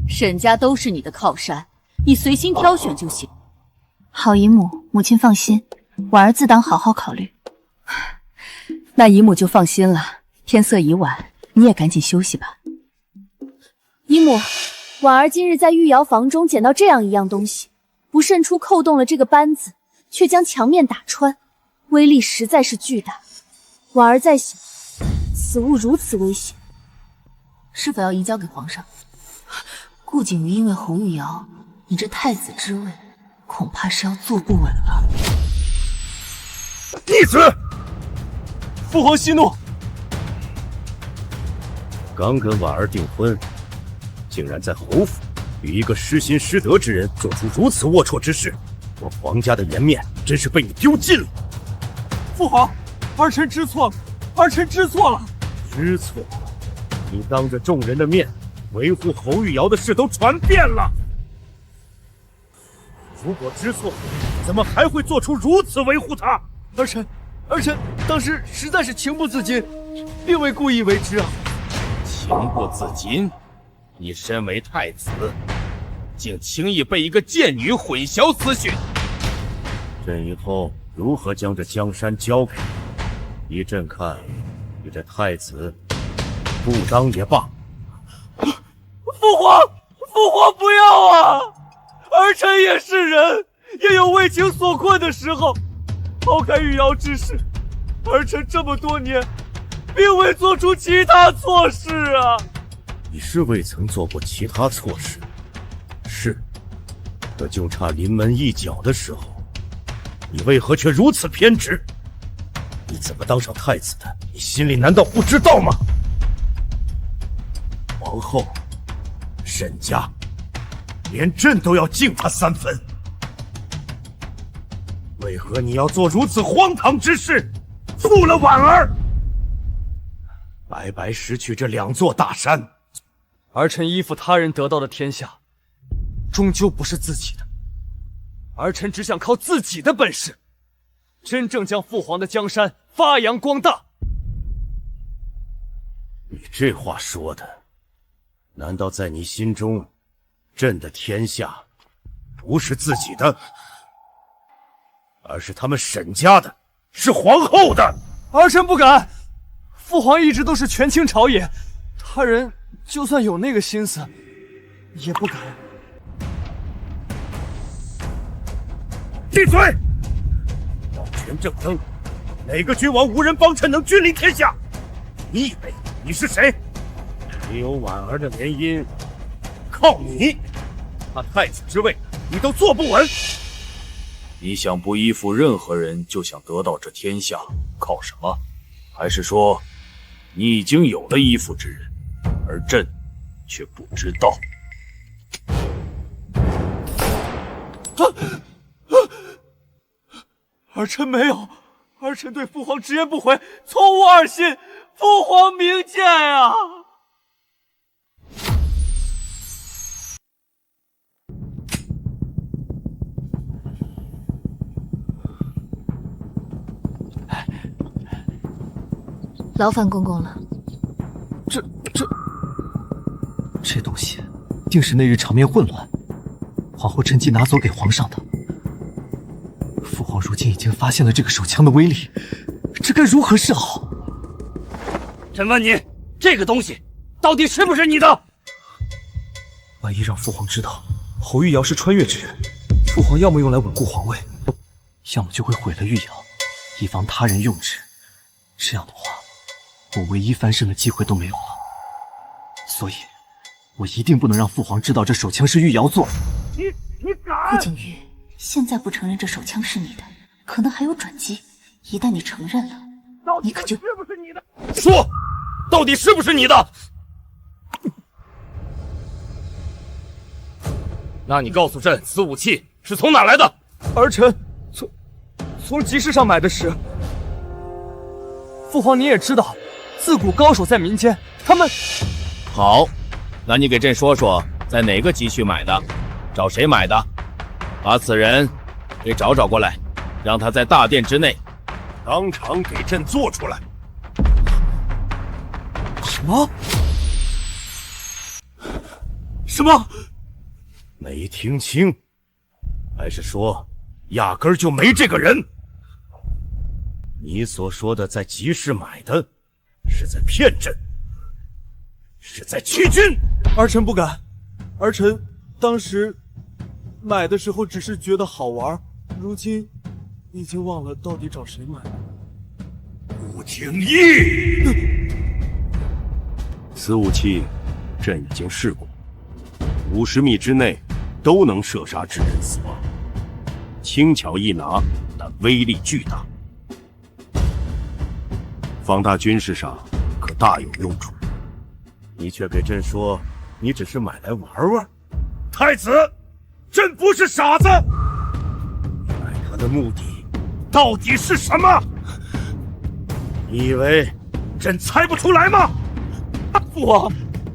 沈家都是你的靠山，你随心挑选就行。好，姨母，母亲放心，婉儿自当好好考虑。那姨母就放心了。天色已晚，你也赶紧休息吧。姨母，婉儿今日在玉瑶房中捡到这样一样东西，不慎出扣动了这个扳子，却将墙面打穿，威力实在是巨大。婉儿在想，此物如此危险，是否要移交给皇上？顾景瑜因为侯玉瑶，你这太子之位，恐怕是要坐不稳了。逆子！父皇息怒！刚跟婉儿订婚，竟然在侯府与一个失心失德之人做出如此龌龊之事，我皇家的颜面真是被你丢尽了。父皇，儿臣知错了，儿臣知错了。知错？你当着众人的面维护侯玉瑶的事都传遍了。如果知错，怎么还会做出如此维护他？儿臣当时实在是情不自禁，并未故意为之啊。情不自禁？你身为太子，竟轻易被一个贱女混淆思绪。朕以后如何将这江山交给你？依朕看，你这太子不当也罢。父皇不要啊！儿臣也是人，也有为情所困的时候。抛开玉瑶之事，儿臣这么多年，并未做出其他错事啊。你是未曾做过其他错事，是，可就差临门一脚的时候，你为何却如此偏执？你怎么当上太子的？你心里难道不知道吗？皇后，沈家，连朕都要敬他3分。为何你要做如此荒唐之事？负了婉儿，白白失去这2座大山。儿臣依附他人得到的天下，终究不是自己的。儿臣只想靠自己的本事，真正将父皇的江山发扬光大。你这话说的，难道在你心中，朕的天下不是自己的，而是他们沈家的，是皇后的？儿臣不敢，父皇一直都是权倾朝野，他人就算有那个心思，也不敢。闭嘴！保全正登，哪个君王无人帮衬能君临天下？你以为你是谁？只有婉儿的联姻，靠你，他太子之位你都坐不稳。你想不依附任何人就想得到这天下，靠什么？还是说，你已经有了依附之人，而朕却不知道？儿臣没有，儿臣对父皇直言不讳，从无二心，父皇明鉴啊！劳烦公公了。这东西，定是那日场面混乱，皇后趁机拿走给皇上的。父皇如今已经发现了这个手枪的威力，这该如何是好？朕问你，这个东西到底是不是你的？万一让父皇知道侯玉瑶是穿越之人，父皇要么用来稳固皇位，要么就会毁了玉瑶，以防他人用之。这样的话，我唯一翻身的机会都没有了。所以，我一定不能让父皇知道这手枪是玉瑶做的。你敢！顾景玉，现在不承认这手枪是你的，可能还有转机。一旦你承认了，你可就是不是你的？说，到底是不是你的？那你告诉朕，此武器是从哪来的？儿臣从集市上买的时。父皇你也知道，自古高手在民间，他们……好，那你给朕说说，在哪个集区买的？找谁买的？把此人给找过来，让他在大殿之内当场给朕做出来。什么？什么？没听清？还是说压根儿就没这个人？你所说的在集市买的，是在骗朕，是在欺君。儿臣不敢，儿臣当时买的时候只是觉得好玩，如今已经忘了到底找谁买的。顾景逸，此武器朕已经试过，50米之内都能射杀之人死亡，轻巧易拿，但威力巨大。放大军事上可大有用处。你却给朕说你只是买来玩玩。太子，朕不是傻子。买它的目的到底是什么？你以为朕猜不出来吗？父皇，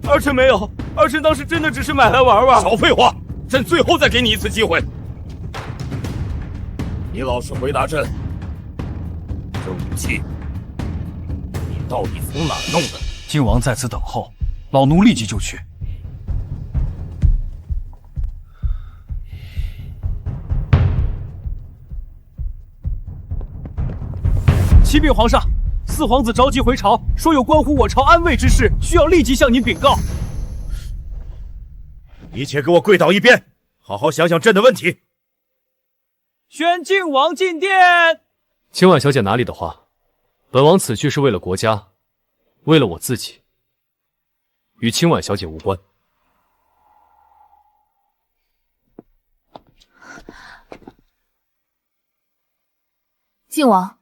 儿臣没有，儿臣当时真的只是买来玩玩。少废话，朕最后再给你一次机会。你老实回答朕，这武器到底从哪弄的？靖王在此等候，老奴立即就去。启禀皇上，四皇子着急回朝，说有关乎我朝安危之事，需要立即向您禀告。一切给我跪倒一边，好好想想朕的问题。宣靖王进殿。清婉小姐哪里的话？本王此去是为了国家，为了我自己，与清婉小姐无关。靖王，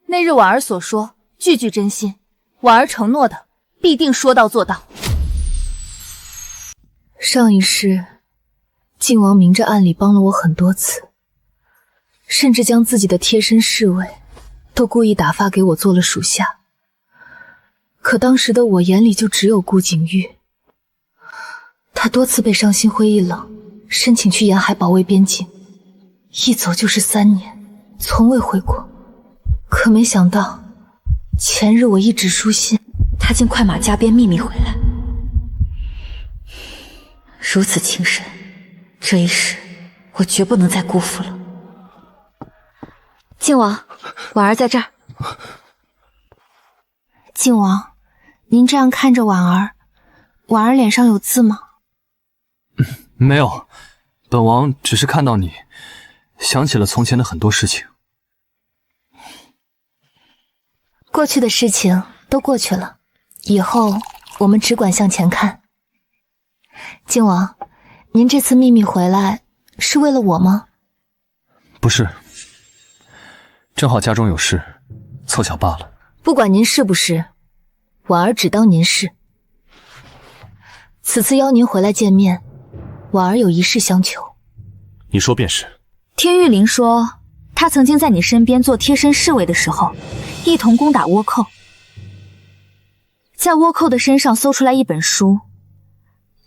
那日婉儿所说，句句真心，婉儿承诺的，必定说到做到。上一世，靖王明着暗里帮了我很多次，甚至将自己的贴身侍卫都故意打发给我做了属下。可当时的我眼里就只有顾景玉，他多次被上心辉一冷，申请去沿海保卫边境，一走就是3年，从未回国。可没想到，前日我一纸书信，他竟快马加鞭秘密回来。如此情深，这一世我绝不能再辜负了。靖王，婉儿在这儿。靖王，您这样看着婉儿，婉儿脸上有字吗？没有，本王只是看到你想起了从前的很多事情。过去的事情都过去了，以后我们只管向前看。靖王，您这次秘密回来是为了我吗？不是，正好家中有事，凑巧罢了。不管您是不是，婉儿只当您是。此次邀您回来见面，婉儿有一事相求。你说便是。听玉玲说，她曾经在你身边做贴身侍卫的时候，一同攻打倭寇，在倭寇的身上搜出来一本书，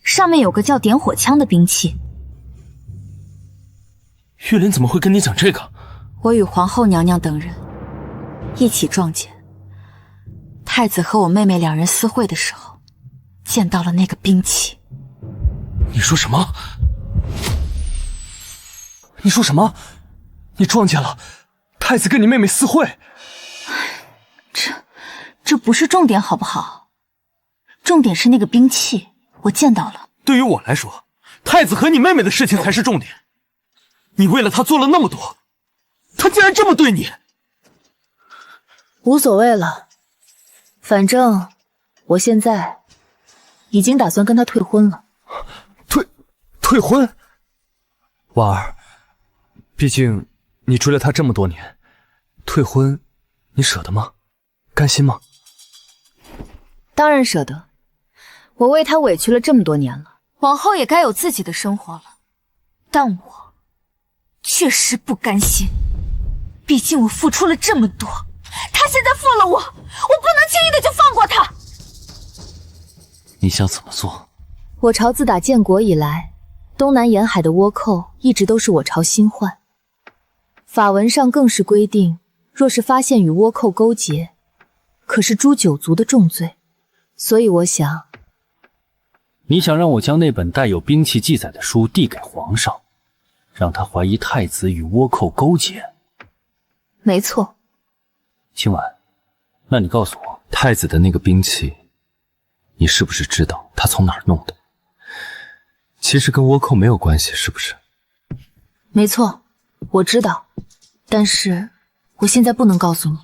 上面有个叫点火枪的兵器。玉林怎么会跟你讲这个？我与皇后娘娘等人一起撞见太子和我妹妹两人私会的时候，见到了那个兵器。你说什么？你说什么？你撞见了太子跟你妹妹私会？这不是重点好不好？重点是那个兵器，我见到了。对于我来说，太子和你妹妹的事情才是重点。你为了他做了那么多，他竟然这么对你。无所谓了，反正我现在已经打算跟他退婚了。退婚？婉儿，毕竟你追了他这么多年，退婚你舍得吗？甘心吗？当然舍得，我为他委屈了这么多年了，往后也该有自己的生活了。但我确实不甘心，毕竟我付出了这么多，他现在负了我，我不能轻易的就放过他。你想怎么做？我朝自打建国以来，东南沿海的倭寇一直都是我朝新患，法文上更是规定，若是发现与倭寇勾结，可是诛9族的重罪。所以我想，你想让我将那本带有兵器记载的书递给皇上，让他怀疑太子与倭寇勾结？没错。今晚，那你告诉我，太子的那个兵器，你是不是知道他从哪儿弄的？其实跟倭寇没有关系，是不是？没错，我知道，但是我现在不能告诉你。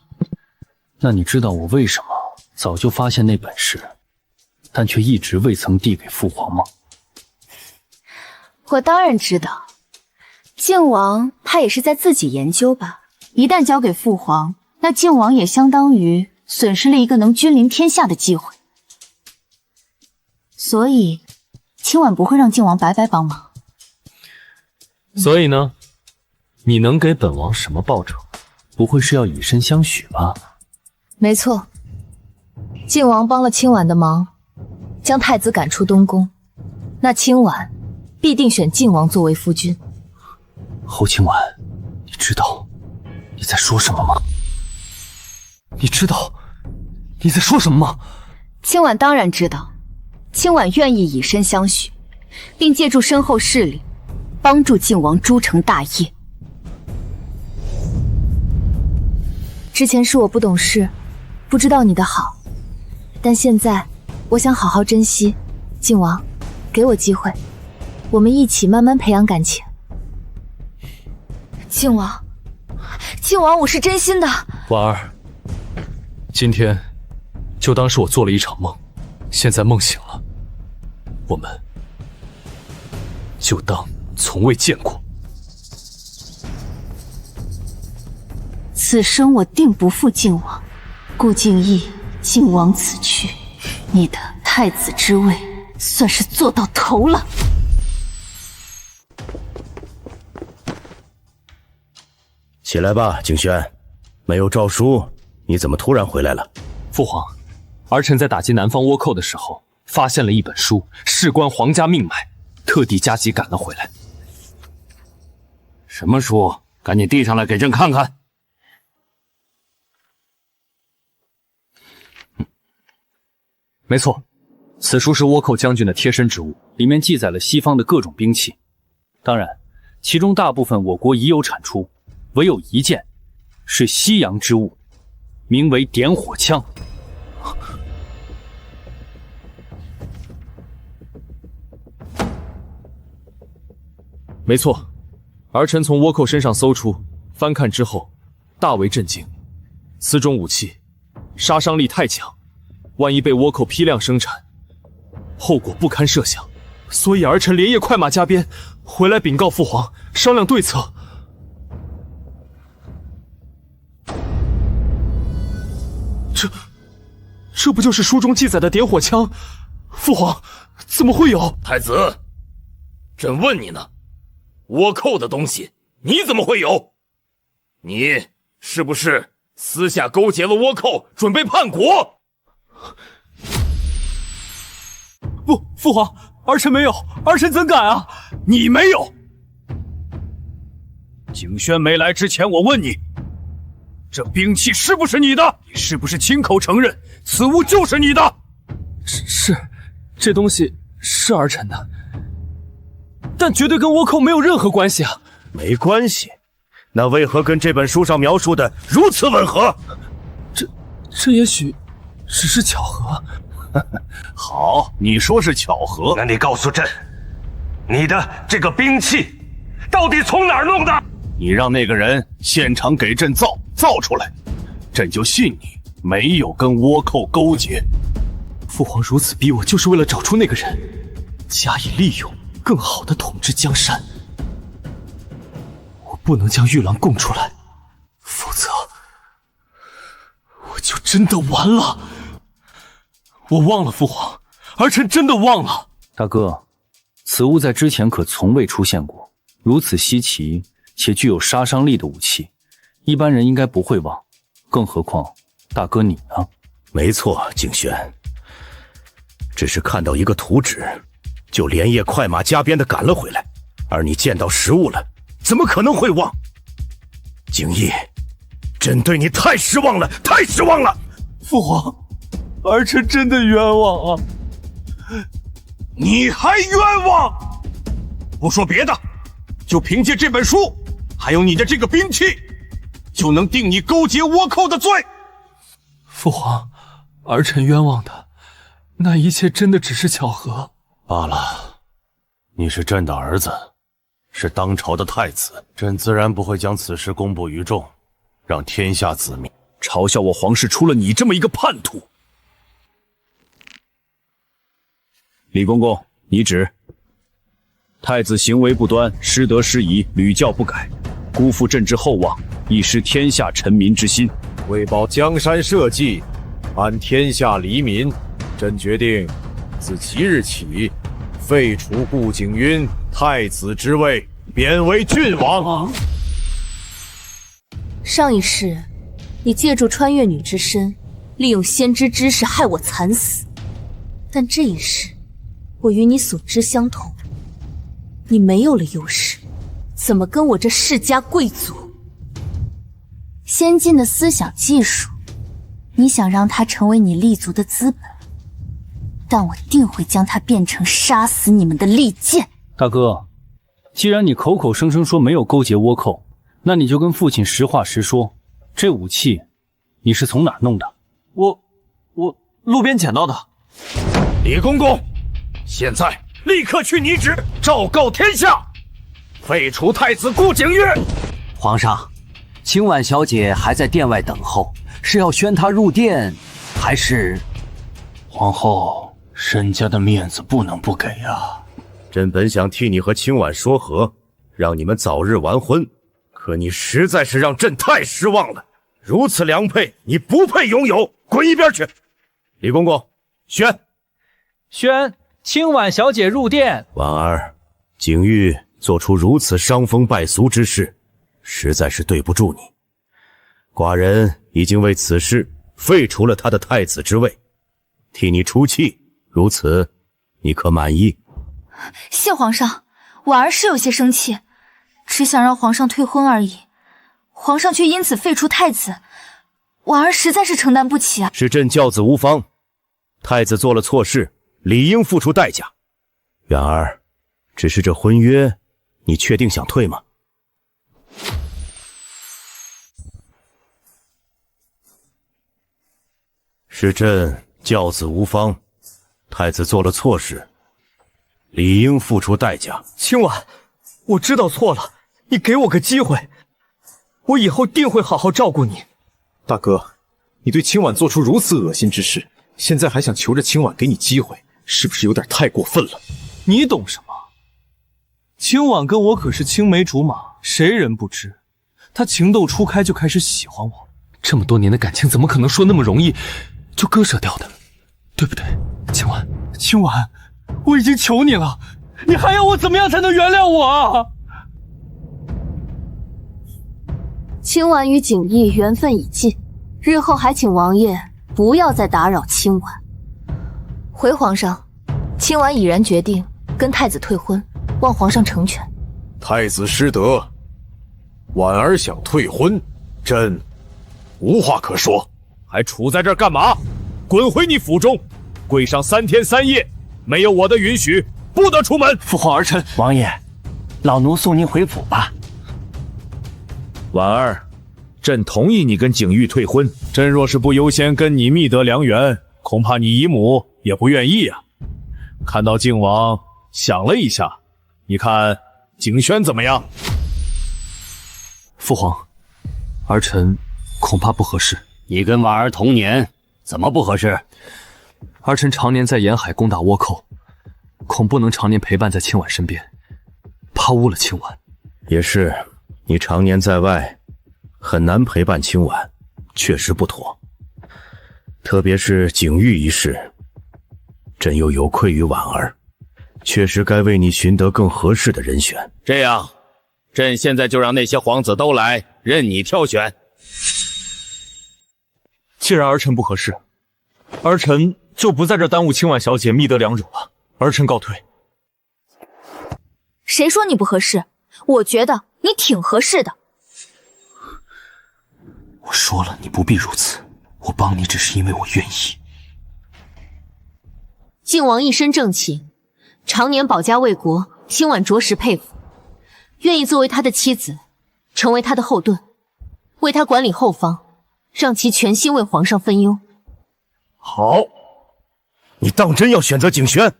那你知道我为什么早就发现那本事，但却一直未曾递给父皇吗？我当然知道，靖王他也是在自己研究吧。一旦交给父皇，那靖王也相当于损失了一个能君临天下的机会。所以，今晚不会让靖王白白帮忙。所以呢，你能给本王什么报酬？不会是要以身相许吧？没错，靖王帮了清婉的忙，将太子赶出东宫，那清婉必定选靖王作为夫君。侯清婉，你知道你在说什么吗？你知道你在说什么吗？清婉当然知道，清婉愿意以身相许，并借助身后势力，帮助靖王诛成大业。之前是我不懂事，不知道你的好，但现在我想好好珍惜。靖王，给我机会，我们一起慢慢培养感情。靖王，靖王，我是真心的。婉儿，今天就当是我做了一场梦，现在梦醒了，我们就当从未见过。此生我定不负靖王，顾靖义，靖王此去，你的太子之位算是做到头了。起来吧，景轩，没有诏书，你怎么突然回来了？父皇，儿臣在打击南方倭寇的时候，发现了一本书，事关皇家命脉，特地加急赶了回来。什么书？赶紧递上来给朕看看。没错，此书是倭寇将军的贴身之物，里面记载了西方的各种兵器，当然，其中大部分我国已有产出，唯有一件是西洋之物，名为点火枪。没错，儿臣从倭寇身上搜出，翻看之后，大为震惊。此种武器杀伤力太强，万一被倭寇批量生产，后果不堪设想。所以儿臣连夜快马加鞭回来禀告父皇，商量对策。这不就是书中记载的点火枪？父皇，怎么会有？太子，朕问你呢，倭寇的东西你怎么会有？你是不是私下勾结了倭寇，准备叛国？不，父皇，儿臣没有，儿臣怎敢啊！你没有？景轩没来之前，我问你，这兵器是不是你的？你是不是亲口承认此物就是你的？是，这东西是儿臣的，但绝对跟倭寇没有任何关系啊！没关系，那为何跟这本书上描述的如此吻合？这也许只是巧合。好，你说是巧合，那你告诉朕，你的这个兵器到底从哪儿弄的？你让那个人现场给朕造出来，朕就信你没有跟倭寇勾结。父皇如此逼我，就是为了找出那个人，加以利用，更好的统治江山。我不能将玉郎供出来，否则我就真的完了。我忘了，父皇，儿臣真的忘了。大哥，此物在之前可从未出现过，如此稀奇且具有杀伤力的武器，一般人应该不会忘，更何况大哥你呢？没错，景轩，只是看到一个图纸，就连夜快马加鞭地赶了回来，而你见到实物了，怎么可能会忘？景逸，朕对你太失望了，太失望了！父皇，儿臣真的冤枉啊！你还冤枉？不说别的，就凭借这本书，还有你的这个兵器，就能定你勾结倭寇的罪。父皇，儿臣冤枉的，那一切真的只是巧合罢了。你是朕的儿子，是当朝的太子，朕自然不会将此事公布于众，让天下子民嘲笑我皇室出了你这么一个叛徒。李公公，你旨。太子行为不端，失德失仪，屡教不改，辜负朕之厚望，亦失天下臣民之心。为保江山社稷，安天下黎民，朕决定自即日起废除顾景云太子之位，贬为郡王。上一世，你借助穿越女之身，利用先知之事害我惨死，但这一世，我与你所知相同，你没有了优势，怎么跟我这世家贵族？先进的思想技术，你想让它成为你立足的资本，但我定会将它变成杀死你们的利剑。大哥，既然你口口声声说没有勾结倭寇，那你就跟父亲实话实说，这武器你是从哪儿弄的？我路边捡到的。李公公，现在立刻去拟旨，昭告天下，废除太子顾景岳。皇上，清婉小姐还在殿外等候，是要宣她入殿，还是？皇后，沈家的面子不能不给啊！朕本想替你和清婉说和，让你们早日完婚，可你实在是让朕太失望了。如此良配，你不配拥有，滚一边去！李公公，宣清婉小姐入殿。婉儿，景玉做出如此伤风败俗之事，实在是对不住你。寡人已经为此事废除了他的太子之位，替你出气，如此你可满意？谢皇上，婉儿是有些生气，只想让皇上退婚而已，皇上却因此废除太子，婉儿实在是承担不起啊！是朕教子无方，太子做了错事，理应付出代价。远儿，只是这婚约，你确定想退吗？是朕教子无方，太子做了错事，理应付出代价。清婉，我知道错了，你给我个机会，我以后定会好好照顾你。大哥，你对清婉做出如此恶心之事，现在还想求着清婉给你机会，是不是有点太过分了？你懂什么？清婉跟我可是青梅竹马，谁人不知？她情窦初开就开始喜欢我，这么多年的感情怎么可能说那么容易就割舍掉的？对不对？清婉，清婉，我已经求你了，你还要我怎么样才能原谅我啊？清婉与景逸缘分已尽，日后还请王爷不要再打扰清婉。回皇上，清婉已然决定跟太子退婚，望皇上成全。太子失德，婉儿想退婚，朕无话可说。还杵在这儿干嘛？滚回你府中，跪上3天3夜，没有我的允许，不得出门。父皇儿臣，王爷，老奴送您回府吧。婉儿，朕同意你跟景玉退婚，朕若是不优先跟你觅得良缘，恐怕你姨母也不愿意啊。看到靖王想了一下，你看景轩怎么样？父皇，儿臣恐怕不合适。你跟婉儿同年，怎么不合适？儿臣常年在沿海攻打倭寇，恐不能常年陪伴在清婉身边，怕误了清婉。也是，你常年在外，很难陪伴清婉，确实不妥。特别是景玉一事，朕又有愧于婉儿，确实该为你寻得更合适的人选。这样，朕现在就让那些皇子都来，任你挑选。既然儿臣不合适，儿臣就不在这耽误清婉小姐觅得良主了。儿臣告退。谁说你不合适？我觉得你挺合适的。我说了，你不必如此，我帮你只是因为我愿意。靖王一身正气，常年保家卫国，清婉着实佩服，愿意作为他的妻子，成为他的后盾，为他管理后方，让其全心为皇上分忧。好，你当真要选择景轩？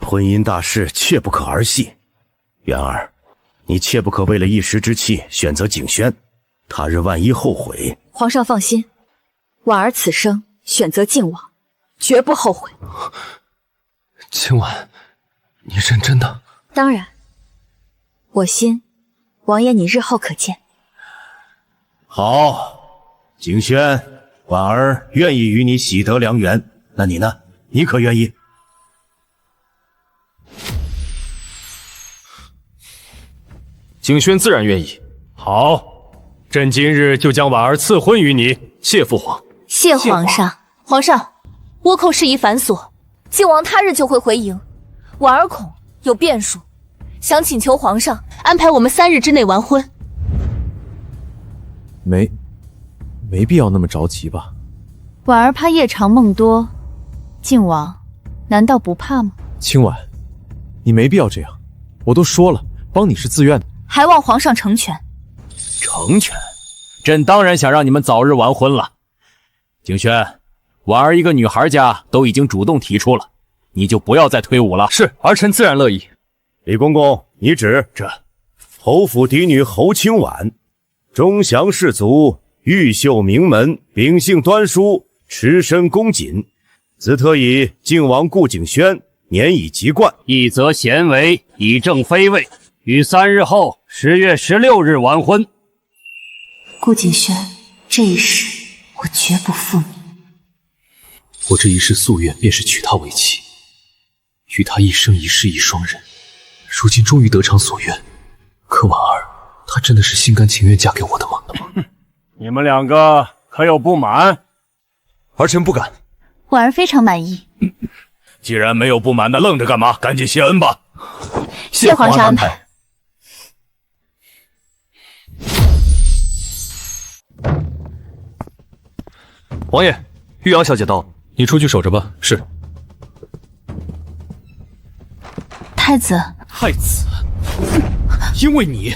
婚姻大事切不可儿戏，元儿，你切不可为了一时之气选择景轩，他日万一后悔。皇上放心，婉儿此生选择靖王，绝不后悔。清婉，你认真的？当然，我心，王爷你日后可见。好，景轩，婉儿愿意与你喜得良缘，那你呢？你可愿意？景轩自然愿意。好，朕今日就将婉儿赐婚于你。谢父皇。谢皇上。皇上，倭寇事宜繁琐，靖王他日就会回营，婉儿恐有变数，想请求皇上安排我们3日之内完婚。没必要那么着急吧？婉儿怕夜长梦多，靖王难道不怕吗？清婉，你没必要这样，我都说了，帮你是自愿的。还望皇上成全。成全？朕当然想让你们早日完婚了。景轩，婉儿一个女孩家都已经主动提出了，你就不要再推诿了。是，儿臣自然乐意。李公公，你旨。侯府嫡女侯清婉，忠祥士族，玉秀名门，秉性端淑，持身恭谨，子特以靖王顾景轩年已及冠，一则贤为，以正妃位，于3日后10月16日完婚。顾景轩，这一世我绝不负你。我这一世夙愿便是娶她为妻，与她一生一世一双人。如今终于得偿所愿，可婉儿，她真的是心甘情愿嫁给我的吗？你们2个可有不满？儿臣不敢。婉儿非常满意。既然没有不满，那愣着干嘛？赶紧谢恩吧。谢皇上安排。王爷，玉瑶小姐到，你出去守着吧。是。太子，太子，因为你，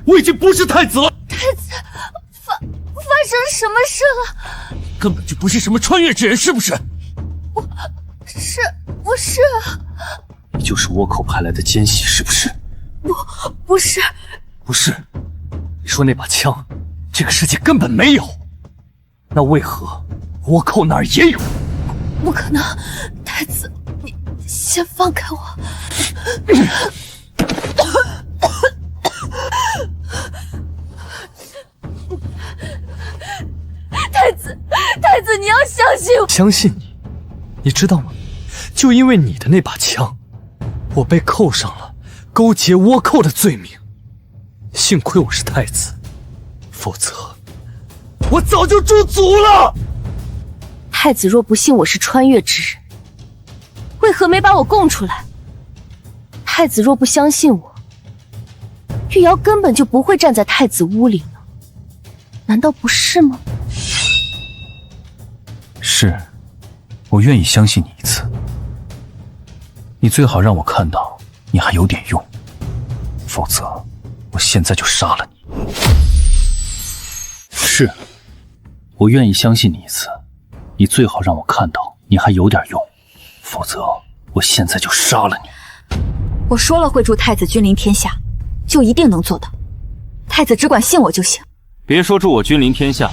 我已经不是太子了。太子，发生什么事了？根本就不是什么穿越之人，是不是？我是。你就是倭寇派来的奸细，是不是？不是。不是，你说那把枪，这个世界根本没有，那为何倭寇那儿也有？不可能，太子，你先放开我。太子，你要相信我。相信你？你知道吗？就因为你的那把枪，我被扣上了勾结倭寇的罪名。幸亏我是太子，否则我早就中卒了。太子若不信我是穿越之人，为何没把我供出来？太子若不相信我，玉瑶根本就不会站在太子屋里呢，难道不是吗？是，我愿意相信你一次。你最好让我看到你还有点用，否则我现在就杀了你。是，我愿意相信你一次。你最好让我看到你还有点用，否则我现在就杀了你。我说了会助太子君临天下，就一定能做到。太子只管信我就行。别说助我君临天下，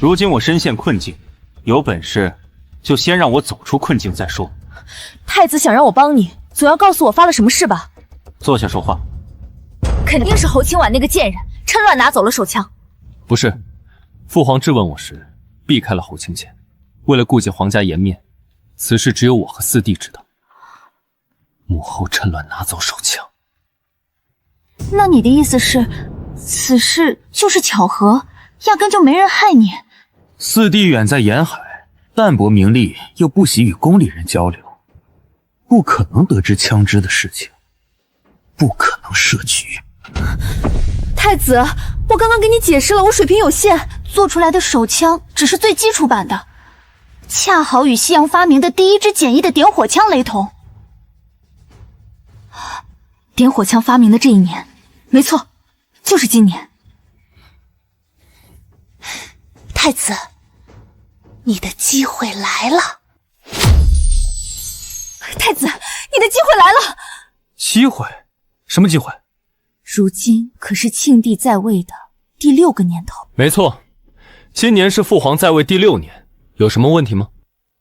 如今我深陷困境，有本事就先让我走出困境再说。太子想让我帮你，总要告诉我发了什么事吧？坐下说话。肯定是侯清婉那个贱人趁乱拿走了手枪。不是，父皇质问我时避开了侯清简，为了顾及皇家颜面，此事只有我和四弟知道。母后趁乱拿走手枪。那你的意思是，此事就是巧合，压根就没人害你？四弟远在沿海，淡泊名利，又不喜与宫里人交流，不可能得知枪支的事情，不可能设局。太子，我刚刚给你解释了，我水平有限，做出来的手枪只是最基础版的，恰好与西洋发明的第一支简易的点火枪雷同。点火枪发明的这一年，没错，就是今年。太子，你的机会来了。太子，你的机会来了。机会？什么机会？如今可是庆帝在位的第6个年头。没错，今年是父皇在位第6年，有什么问题吗？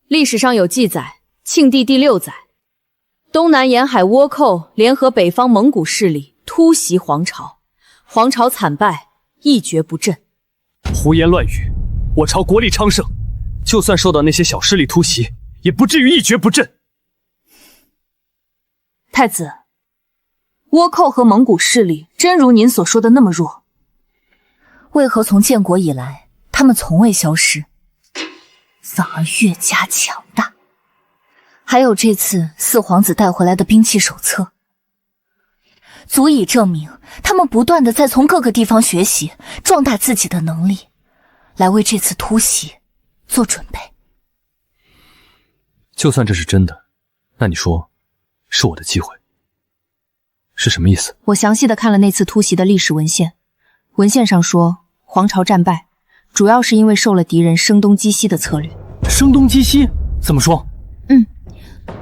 历史上有记载，庆帝第6载，东南沿海倭寇联合北方蒙古势力突袭皇朝，皇朝惨败，一蹶不振。胡言乱语！我朝国力昌盛，就算受到那些小势力突袭，也不至于一蹶不振。太子，倭寇和蒙古势力真如您所说的那么弱？为何从建国以来，他们从未消失，反而越加强大？还有这次四皇子带回来的兵器手册，足以证明他们不断地在从各个地方学习，壮大自己的能力，来为这次突袭做准备。就算这是真的，那你说是我的机会，是什么意思？我详细的看了那次突袭的历史文献，文献上说皇朝战败主要是因为受了敌人声东击西的策略。声东击西？怎么说？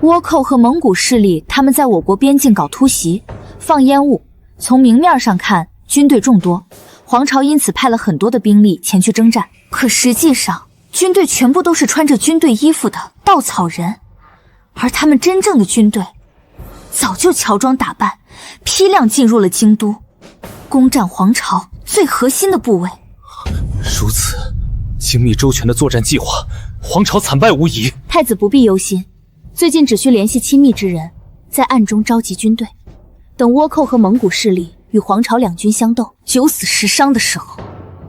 倭寇和蒙古势力他们在我国边境搞突袭，放烟雾，从明面上看军队众多，皇朝因此派了很多的兵力前去征战，可实际上军队全部都是穿着军队衣服的稻草人，而他们真正的军队早就乔装打扮，批量进入了京都，攻占皇朝最核心的部位。如此精密周全的作战计划，皇朝惨败无疑。太子不必忧心，最近只需联系亲密之人，在暗中召集军队，等倭寇和蒙古势力与皇朝两军相斗，9死10伤的时候，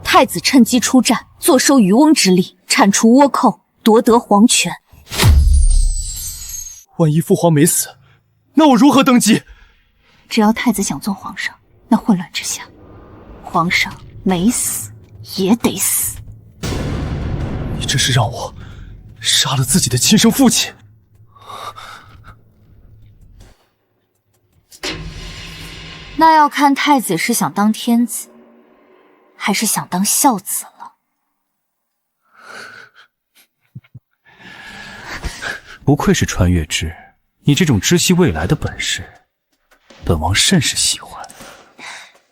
太子趁机出战，坐收渔翁之利，铲除倭寇，夺得皇权。万一父皇没死，那我如何登基？只要太子想做皇上，那混乱之下，皇上没死也得死。你这是让我杀了自己的亲生父亲？那要看太子是想当天子，还是想当孝子了。不愧是穿越之，你这种知悉未来的本事，本王甚是喜欢。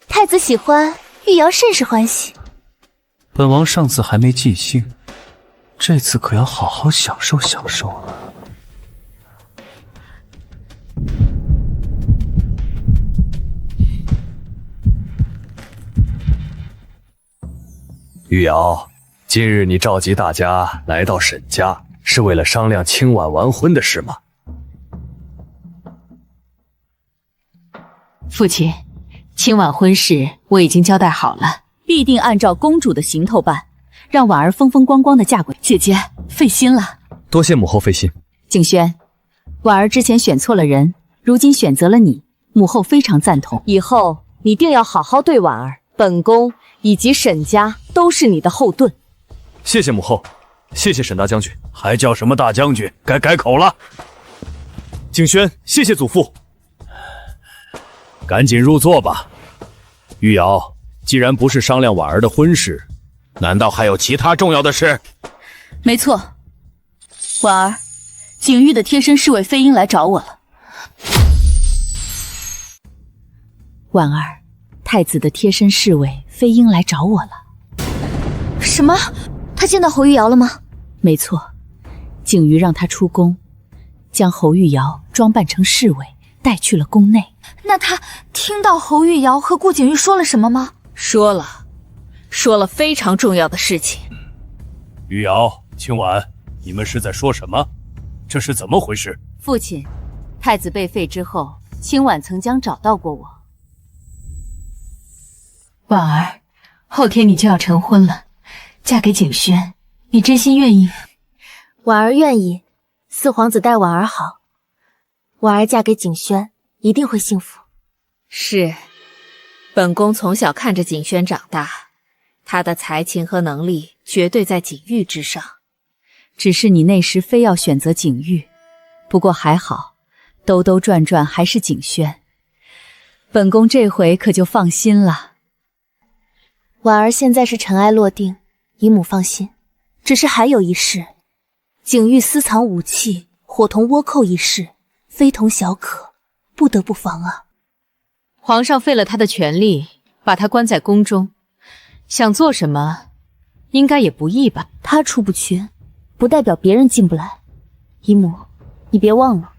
太子喜欢，玉瑶甚是欢喜。本王上次还没尽兴，这次可要好好享受享受了。玉瑶，今日你召集大家来到沈家，是为了商量清婉完婚的事吗？父亲，清婉婚事我已经交代好了，必定按照公主的行头办，让婉儿风风光光的嫁过。姐姐费心了，多谢母后费心。景轩，婉儿之前选错了人，如今选择了你，母后非常赞同。以后你定要好好对婉儿，本宫以及沈家都是你的后盾。谢谢母后，谢谢沈大将军。还叫什么大将军？该改口了。景轩，谢谢祖父。赶紧入座吧。玉瑶，既然不是商量婉儿的婚事，难道还有其他重要的事？没错，婉儿，景玉的贴身侍卫飞鹰来找我了。婉儿，太子的贴身侍卫飞鹰来找我了。什么？他见到侯玉瑶了吗？没错，景瑜让他出宫，将侯玉瑶装扮成侍卫带去了宫内。那他听到侯玉瑶和顾景玉说了什么吗？说了非常重要的事情。玉瑶、清婉，你们是在说什么？这是怎么回事？父亲，太子被废之后，清婉曾将找到过我。婉儿，后天你就要成婚了，嫁给景轩，你真心愿意？婉儿愿意，四皇子待婉儿好，婉儿嫁给景轩一定会幸福。是，本宫从小看着景轩长大，他的才情和能力绝对在景玉之上。只是你那时非要选择景玉，不过还好，兜兜转转还是景轩。本宫这回可就放心了。婉儿现在是尘埃落定，姨母放心。只是还有一事，景玉私藏武器，伙同倭寇一事，非同小可，不得不防啊。皇上废了他的权力，把他关在宫中，想做什么，应该也不易吧？他出不去，不代表别人进不来。姨母，你别忘了，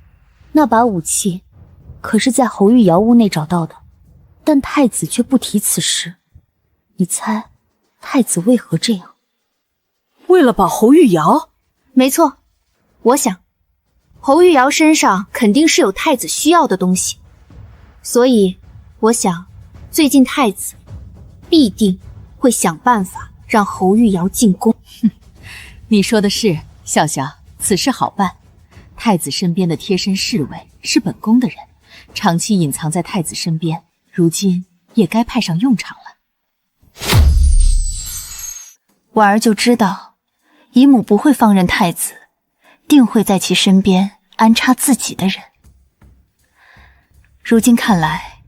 那把武器可是在侯玉瑶屋内找到的，但太子却不提此事。你猜，太子为何这样？为了保侯玉瑶？没错，我想，侯玉瑶身上肯定是有太子需要的东西，所以我想，最近太子必定会想办法让侯玉瑶进宫。你说的是，笑笑，此事好办。太子身边的贴身侍卫是本宫的人，长期隐藏在太子身边，如今也该派上用场了。婉儿就知道，姨母不会放任太子，定会在其身边安插自己的人。如今看来，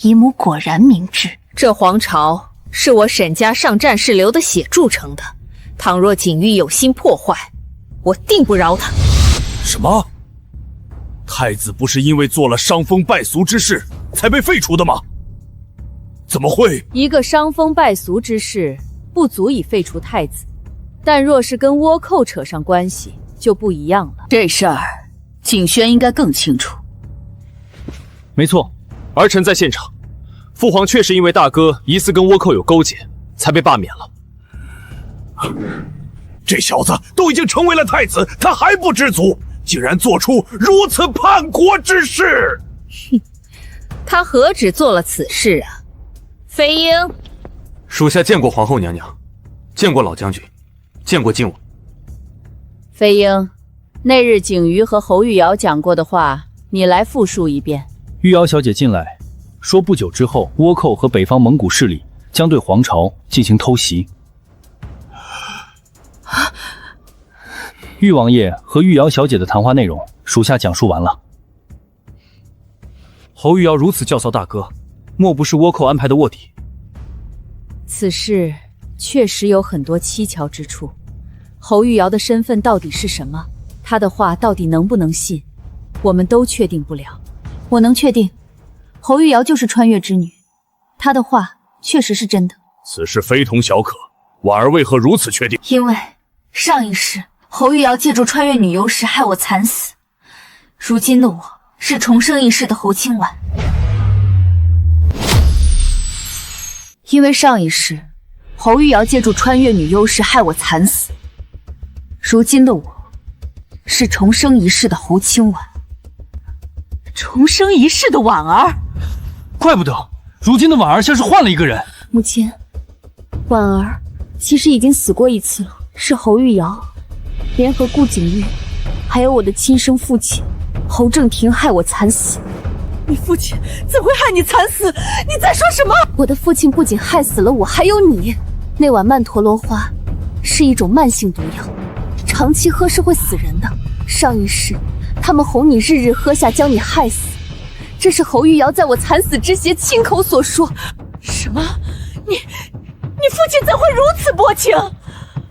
姨母果然明智。这皇朝是我沈家上战士流的血铸成的，倘若景玉有心破坏，我定不饶他。什么？太子不是因为做了伤风败俗之事才被废除的吗？怎么会？一个伤风败俗之事不足以废除太子，但若是跟倭寇扯上关系，就不一样了。这事儿，景轩应该更清楚。没错，儿臣在现场。父皇确实因为大哥疑似跟倭寇有勾结，才被罢免了。这小子都已经成为了太子，他还不知足，竟然做出如此叛国之事！哼，他何止做了此事啊！飞鹰，属下见过皇后娘娘，见过老将军，见过靖王。飞鹰，那日景瑜和侯玉瑶讲过的话，你来复述一遍。玉瑶小姐近来说，不久之后，倭寇和北方蒙古势力将对皇朝进行偷袭。玉王爷和玉瑶小姐的谈话内容，属下讲述完了。侯玉瑶如此教唆大哥，莫不是倭寇安排的卧底？此事确实有很多蹊跷之处。侯玉瑶的身份到底是什么？她的话到底能不能信？我们都确定不了。我能确定，侯玉瑶就是穿越之女，她的话确实是真的。此事非同小可，婉儿为何如此确定？因为上一世侯玉瑶借助穿越女优时害我惨死，如今的我是重生一世的侯清婉。因为上一世侯玉瑶借助穿越女优时害我惨死，如今的我是重生一世的侯清婉。重生一世的婉儿，怪不得如今的婉儿像是换了一个人。母亲，婉儿其实已经死过一次了，是侯玉瑶联合顾景玉还有我的亲生父亲侯正廷害我惨死。你父亲怎会害你惨死？你在说什么？我的父亲不仅害死了我，还有你。那碗曼陀罗花是一种慢性毒药，长期喝是会死人的。上一世他们哄你日日喝下，将你害死，这是侯玉瑶在我惨死之前亲口所说。什么？你父亲怎会如此薄情？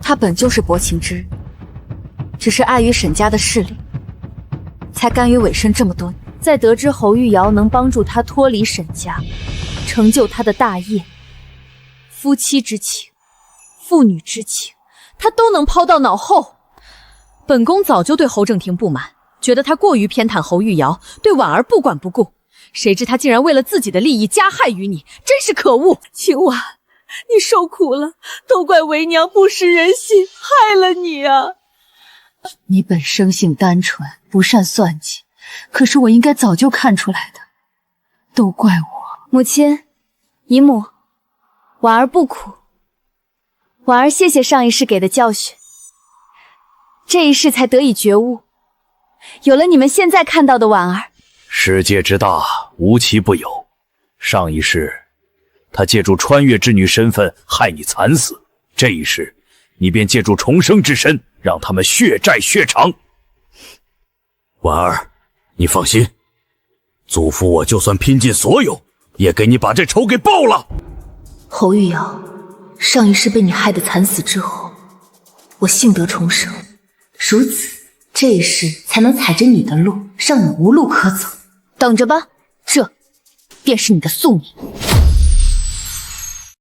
他本就是薄情之人，只是碍于沈家的势力，才甘于委身这么多年。在得知侯玉瑶能帮助他脱离沈家，成就他的大业，夫妻之情、父女之情，他都能抛到脑后。本宫早就对侯正廷不满，觉得他过于偏袒侯玉瑶，对婉儿不管不顾。谁知他竟然为了自己的利益加害于你，真是可恶！清婉，你受苦了，都怪为娘不识人心，害了你啊！你本生性单纯，不善算计，可是我应该早就看出来的，都怪我。母亲，姨母，婉儿不苦。婉儿谢谢上一世给的教训，这一世才得以觉悟，有了你们现在看到的婉儿。世界之大，无奇不有。上一世，他借助穿越之女身份害你惨死；这一世，你便借助重生之身，让他们血债血偿。婉儿，你放心，祖父我就算拼尽所有，也给你把这仇给报了。侯玉瑶，上一世被你害得惨死之后，我幸得重生，如此这一世才能踩着你的路，让你无路可走。等着吧，这便是你的宿命。